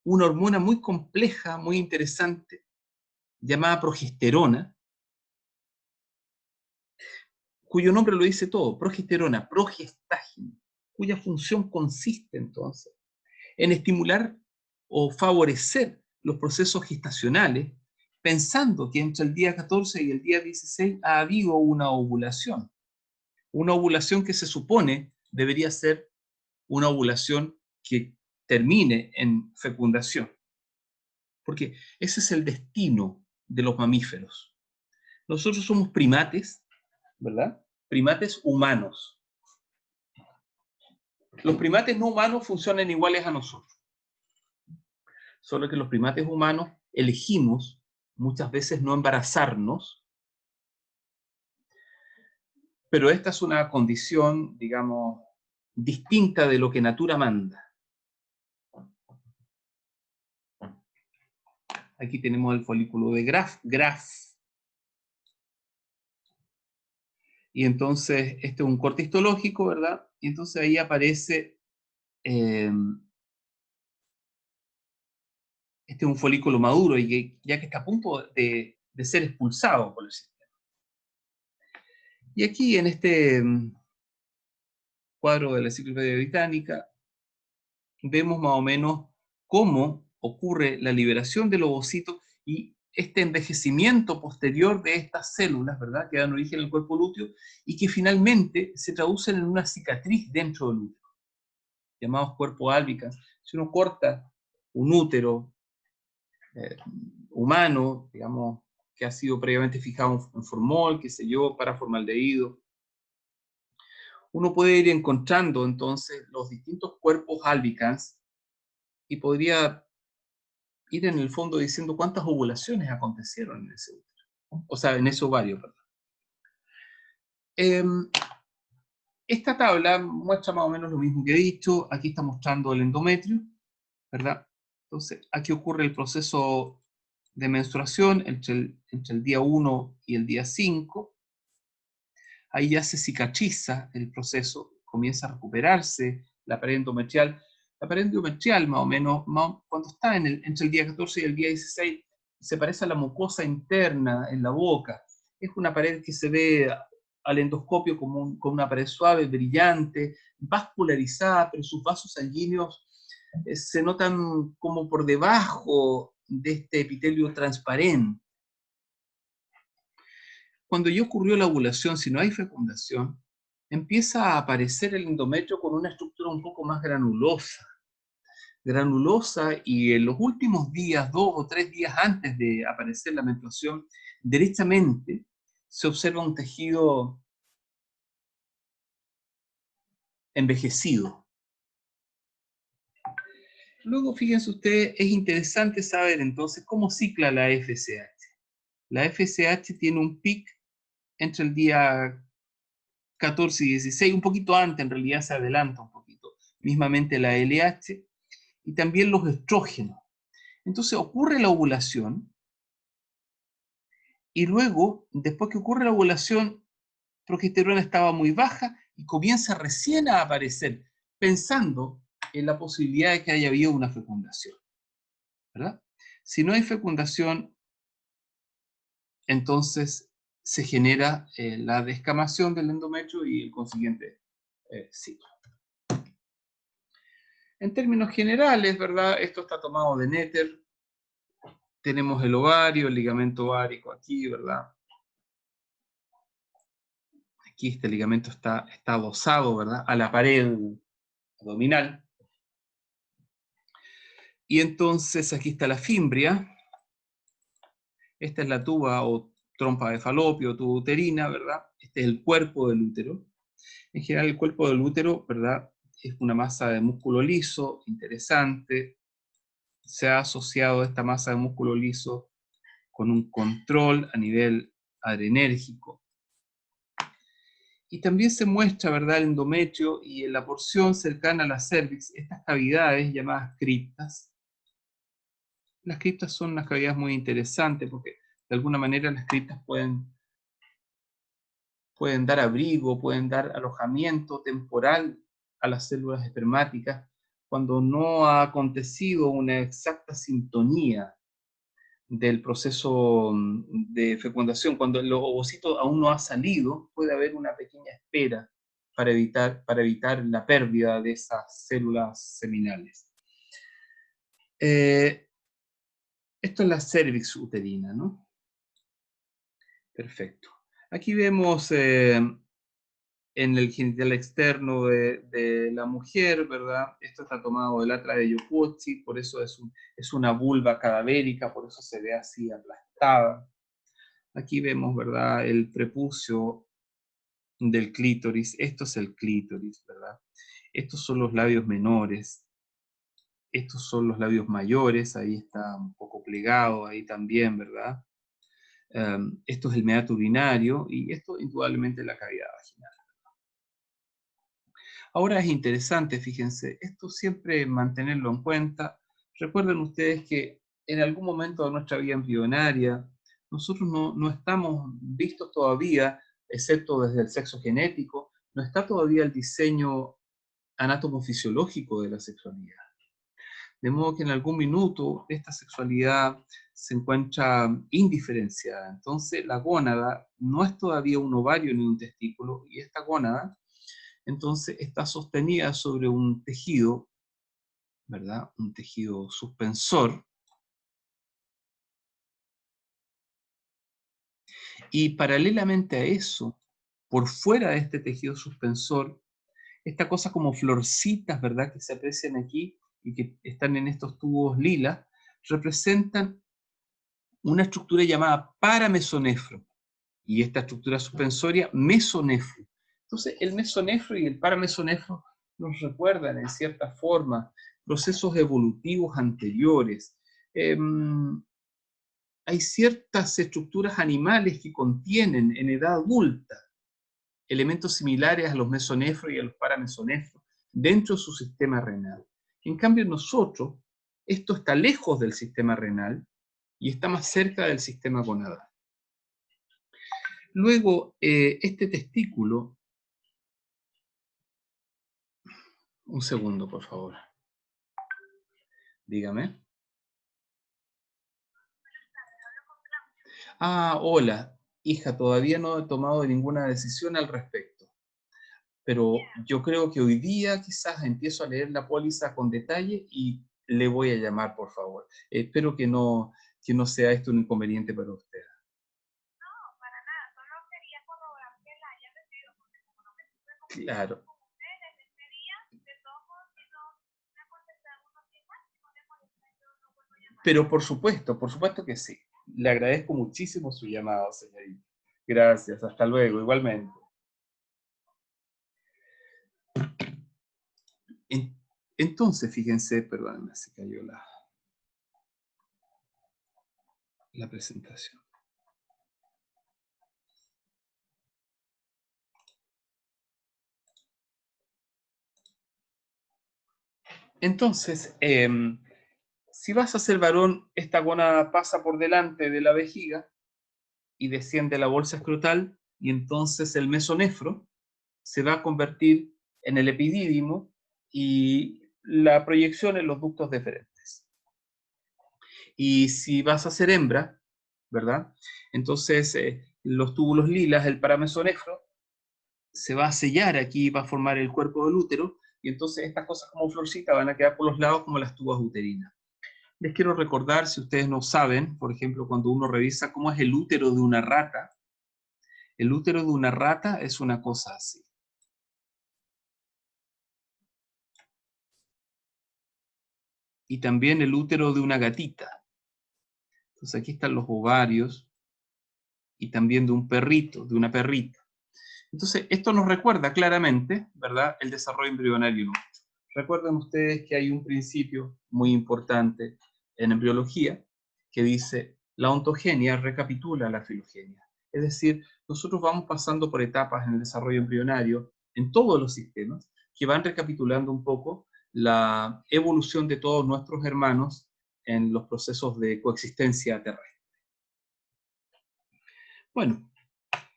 una hormona muy compleja, muy interesante, llamada progesterona, cuyo nombre lo dice todo, progesterona, progestágeno, cuya función consiste entonces en estimular o favorecer los procesos gestacionales, pensando que entre el día 14 y el día 16 ha habido una ovulación que se supone debería ser una ovulación que termine en fecundación. Porque ese es el destino de los mamíferos. Nosotros somos primates, ¿verdad? Primates humanos. Los primates no humanos funcionan iguales a nosotros. Solo que los primates humanos elegimos muchas veces no embarazarnos, pero esta es una condición, digamos, distinta de lo que natura manda. Aquí tenemos el folículo de Graf. Y entonces, este es un corte histológico, ¿verdad? Y entonces ahí aparece Este es un folículo maduro, ya que está a punto de ser expulsado por el sistema. Y aquí en este cuadro de la Enciclopedia Británica vemos más o menos cómo ocurre la liberación del ovocito y este envejecimiento posterior de estas células, ¿verdad?, que dan origen al cuerpo lúteo y que finalmente se traducen en una cicatriz dentro del útero, llamados cuerpos albicans. Si uno corta un útero humano, digamos, que ha sido previamente fijado en formol, qué sé yo, para formaldehído, uno puede ir encontrando entonces los distintos cuerpos albicans y podría ir en el fondo diciendo cuántas ovulaciones acontecieron en ese útero, ¿no? O sea, en ese ovario, ¿verdad? Esta tabla muestra más o menos lo mismo que he dicho. Aquí está mostrando el endometrio, ¿verdad? Entonces, aquí ocurre el proceso de menstruación entre el día 1 y el día 5. Ahí ya se cicatriza el proceso, comienza a recuperarse la pared endometrial. La pared endometrial, más o menos, cuando está entre el día 14 y el día 16, se parece a la mucosa interna en la boca. Es una pared que se ve al endoscopio como una pared suave, brillante, vascularizada, pero sus vasos sanguíneos se notan como por debajo de este epitelio transparente. Cuando ya ocurrió la ovulación, si no hay fecundación, empieza a aparecer el endometrio con una estructura un poco más granulosa, y en los últimos días, 2 o 3 días antes de aparecer la menstruación, derechamente se observa un tejido envejecido. Luego, fíjense ustedes, es interesante saber entonces cómo cicla la FSH. La FSH tiene un pic entre el día 14 y 16, un poquito antes, en realidad se adelanta un poquito, mismamente la LH, y también los estrógenos. Entonces ocurre la ovulación, y luego, después que ocurre la ovulación, progesterona estaba muy baja y comienza recién a aparecer, pensando en la posibilidad de que haya habido una fecundación, ¿verdad? Si no hay fecundación, entonces se genera la descamación del endometrio y el consiguiente ciclo. En términos generales, ¿verdad? Esto está tomado de Netter. Tenemos el ovario, el ligamento ovárico aquí, ¿verdad? Aquí este ligamento está adosado, ¿verdad?, a la pared abdominal. Y entonces aquí está la fimbria. Esta es la tuba o trompa de falopio, tuba uterina, ¿verdad? Este es el cuerpo del útero. En general, el cuerpo del útero, ¿verdad?, es una masa de músculo liso, interesante. Se ha asociado esta masa de músculo liso con un control a nivel adrenérgico. Y también se muestra, ¿verdad?, el endometrio y en la porción cercana a la cervix, estas cavidades llamadas criptas. Las criptas son unas cavidades muy interesantes porque de alguna manera las criptas pueden dar abrigo, pueden dar alojamiento temporal a las células espermáticas cuando no ha acontecido una exacta sintonía del proceso de fecundación. Cuando el ovocito aún no ha salido, puede haber una pequeña espera para evitar la pérdida de esas células seminales. Esto es la cervix uterina, ¿no? Perfecto. Aquí vemos en el genital externo de la mujer, ¿verdad? Esto está tomado del atra de Yokotsi, por eso es una vulva cadavérica, por eso se ve así aplastada. Aquí vemos, ¿verdad?, el prepucio del clítoris. Esto es el clítoris, ¿verdad? Estos son los labios menores. Estos son los labios mayores. Ahí está un poco plegado, ahí también, ¿verdad? Esto es el meato urinario y esto indudablemente es la cavidad vaginal. Ahora es interesante, fíjense, esto siempre mantenerlo en cuenta. Recuerden ustedes que en algún momento de nuestra vida embrionaria, nosotros no estamos vistos todavía, excepto desde el sexo genético, no está todavía el diseño anatomofisiológico de la sexualidad. De modo que en algún minuto esta sexualidad se encuentra indiferenciada. Entonces la gónada no es todavía un ovario ni un testículo, y esta gónada entonces está sostenida sobre un tejido, ¿verdad? Un tejido suspensor. Y paralelamente a eso, por fuera de este tejido suspensor, esta cosa como florcitas, ¿verdad?, que se aprecian aquí y que están en estos tubos lilas, representan una estructura llamada paramesonefro, y esta estructura suspensoria, mesonefro. Entonces, el mesonefro y el paramesonefro nos recuerdan, en cierta forma, procesos evolutivos anteriores. Hay ciertas estructuras animales que contienen en edad adulta elementos similares a los mesonefros y a los paramesonefros dentro de su sistema renal. En cambio, nosotros, esto está lejos del sistema renal y está más cerca del sistema gonadal. Luego, este testículo, un segundo, por favor. Dígame. Ah, hola. Hija, todavía no he tomado ninguna decisión al respecto. Pero yo creo que hoy día quizás empiezo a leer la póliza con detalle y le voy a llamar, por favor. Espero que no sea esto un inconveniente para usted. No, para nada. Solo quería corroborar que la haya recibido, porque como no me estuve Claro. con usted desde ese día, de todos modos, si no me ha contestado unos días más, si no le molesta, yo no vuelvo a llamar. Pero por supuesto que sí. Le agradezco muchísimo su llamado, señorita. Gracias, hasta luego, igualmente. Entonces, fíjense, perdónenme, se cayó la presentación. Entonces, si vas a ser varón, esta gónada pasa por delante de la vejiga y desciende la bolsa escrotal, y entonces el mesonefro se va a convertir en el epidídimo y la proyección en los ductos deferentes. Y si vas a ser hembra, ¿verdad? Entonces los túbulos lilas, el paramesonefro, se va a sellar aquí, va a formar el cuerpo del útero, y entonces estas cosas como florcitas van a quedar por los lados como las tubas uterinas. Les quiero recordar, si ustedes no saben, por ejemplo, cuando uno revisa cómo es el útero de una rata, el útero de una rata es una cosa así. Y también el útero de una gatita. Entonces aquí están los ovarios, y también de un perrito, de una perrita. Entonces esto nos recuerda claramente, ¿verdad?, el desarrollo embrionario nuestro. Recuerden ustedes que hay un principio muy importante en embriología que dice: la ontogenia recapitula la filogenia. Es decir, nosotros vamos pasando por etapas en el desarrollo embrionario en todos los sistemas que van recapitulando un poco la evolución de todos nuestros hermanos en los procesos de coexistencia terrestre. Bueno,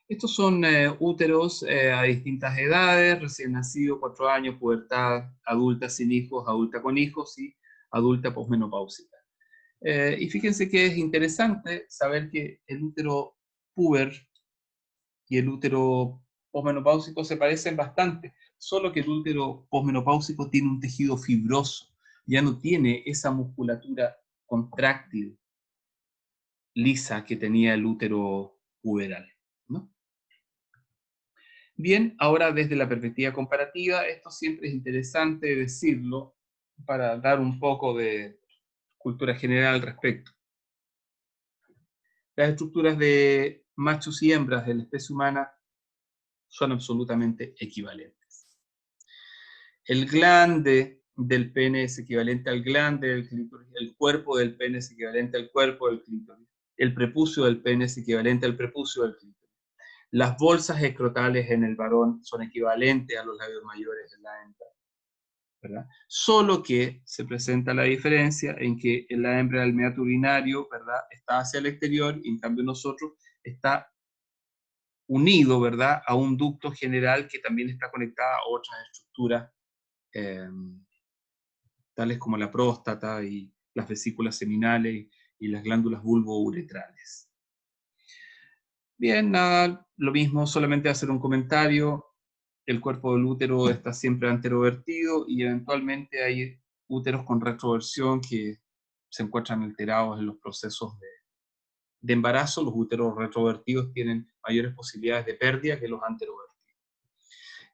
estos son úteros a distintas edades: recién nacido, 4 años, pubertad, adulta sin hijos, adulta con hijos y adulta posmenopáusica. Y fíjense que es interesante saber que el útero puber y el útero posmenopáusico se parecen bastante, solo que el útero posmenopáusico tiene un tejido fibroso, ya no tiene esa musculatura contráctil, lisa, que tenía el útero puberal, ¿no? Bien, ahora desde la perspectiva comparativa, esto siempre es interesante decirlo para dar un poco de cultura general al respecto. Las estructuras de machos y hembras de la especie humana son absolutamente equivalentes. El glande del pene es equivalente al glande del clítoris, el cuerpo del pene es equivalente al cuerpo del clítoris, el prepucio del pene es equivalente al prepucio del clítoris. Las bolsas escrotales en el varón son equivalentes a los labios mayores de la hembra, ¿verdad? Solo que se presenta la diferencia en que en la hembra el meato urinario, ¿verdad?, está hacia el exterior, y en cambio nosotros está unido, ¿verdad?, a un ducto general que también está conectado a otras estructuras tales como la próstata y las vesículas seminales y las glándulas vulvouretrales. Bien, nada, lo mismo, solamente hacer un comentario. El cuerpo del útero está siempre anterovertido y eventualmente hay úteros con retroversión que se encuentran alterados en los procesos de embarazo. Los úteros retrovertidos tienen mayores posibilidades de pérdida que los anterovertidos.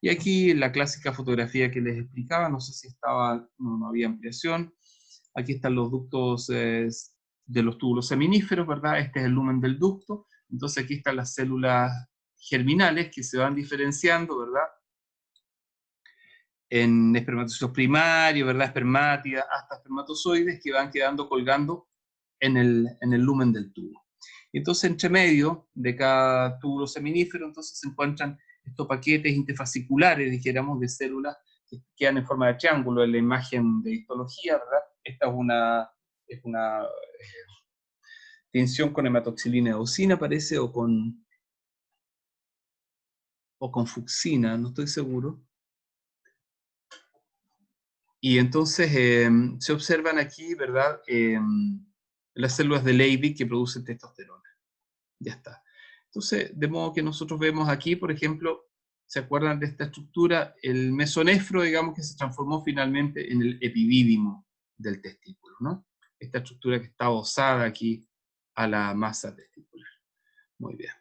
Y aquí la clásica fotografía que les explicaba, no sé si estaba, no había ampliación. Aquí están los ductos de los túbulos seminíferos, ¿verdad? Este es el lumen del ducto. Entonces aquí están las células germinales que se van diferenciando, ¿verdad? En espermatozoides primarios, ¿verdad? Espermátidas, hasta espermatozoides que van quedando colgando en el lumen del tubo. Y entonces entre medio de cada túbulo seminífero entonces se encuentran estos paquetes interfasciculares, dijéramos, de células que quedan en forma de triángulo en la imagen de histología, ¿verdad? Esta es una tinción con hematoxilina eosina, parece, o con fucsina, no estoy seguro. Y entonces se observan aquí, ¿verdad? Las células de Leydig que producen testosterona. Ya está. Entonces, de modo que nosotros vemos aquí, por ejemplo, ¿se acuerdan de esta estructura? El mesonefro, digamos, que se transformó finalmente en el epidídimo del testículo, ¿no? Esta estructura que está adosada aquí a la masa testicular. Muy bien.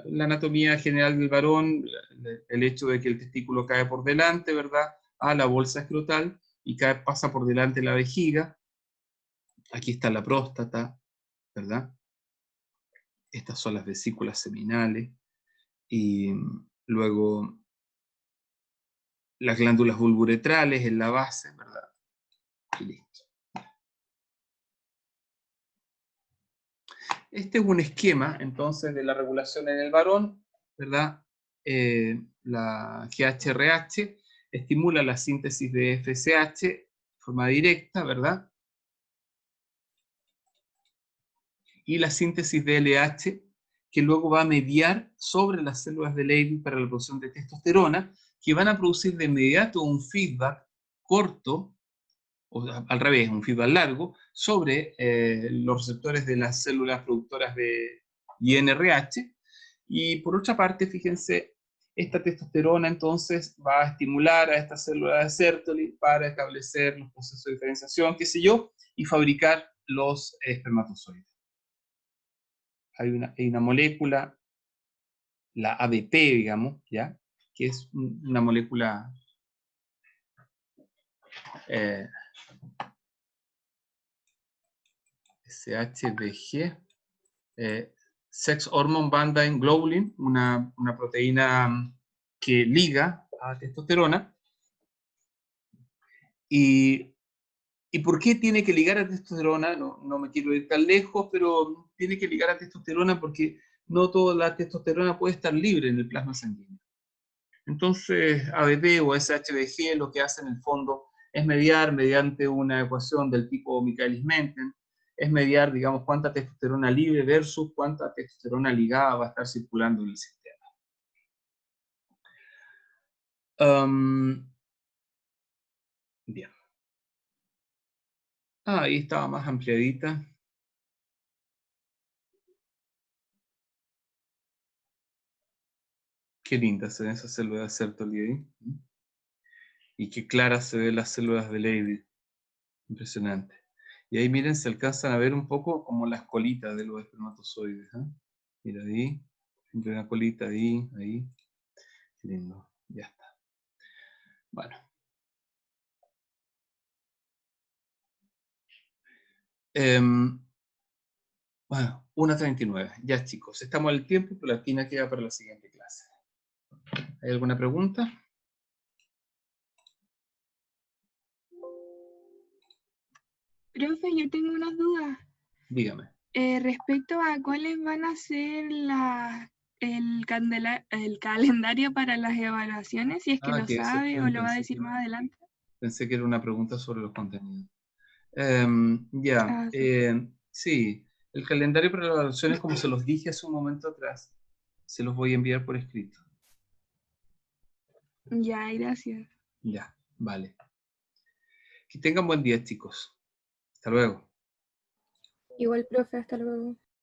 La anatomía general del varón, el hecho de que el testículo cae por delante, ¿verdad?, a la bolsa escrotal y pasa por delante de la vejiga. Aquí está la próstata, ¿verdad? Estas son las vesículas seminales. Y luego las glándulas vulvouretrales en la base, ¿verdad? Y listo. Este es un esquema, entonces, de la regulación en el varón, ¿verdad? La GHRH estimula la síntesis de FSH de forma directa, ¿verdad? Y la síntesis de LH, que luego va a mediar sobre las células de Leydig para la producción de testosterona, que van a producir de inmediato un feedback corto, o al revés, un feedback largo, sobre los receptores de las células productoras de INRH. Y por otra parte, fíjense, esta testosterona entonces va a estimular a estas células de Sertoli para establecer los procesos de diferenciación, qué sé yo, y fabricar los espermatozoides. Hay una molécula, la ABP, digamos, ¿ya? Que es una molécula SHBG, Sex Hormone Binding Globulin, una proteína que liga a testosterona. ¿Y por qué tiene que ligar a testosterona? No me quiero ir tan lejos, pero tiene que ligar a testosterona porque no toda la testosterona puede estar libre en el plasma sanguíneo. Entonces, ABP o SHBG lo que hace en el fondo es mediar mediante una ecuación del tipo Michaelis-Menten, es mediar, digamos, cuánta testosterona libre versus cuánta testosterona ligada va a estar circulando en el sistema. Bien. Ahí estaba más ampliadita. Qué linda se ven esas células de Sertoli ahí. Y qué claras se ven las células de Leydig. Impresionante. Y ahí miren, se alcanzan a ver un poco como las colitas de los espermatozoides. Mira ahí, siempre una colita ahí, ahí. Qué lindo, ya está. Bueno. Bueno, 1:39. Ya chicos, estamos al tiempo, pero la tina queda para la siguiente clase. ¿Hay alguna pregunta? Profe, yo tengo unas dudas. Dígame. Respecto a cuáles van a ser el calendario para las evaluaciones, si es que lo Que eso, sabe o lo va a decir más adelante. Pensé que era una pregunta sobre los contenidos. Sí, el calendario para las evaluaciones, como se los dije hace un momento atrás, se los voy a enviar por escrito. Ya, gracias. Ya, vale. Que Que tengan buen día, chicos. Hasta luego. Igual, profe, hasta luego.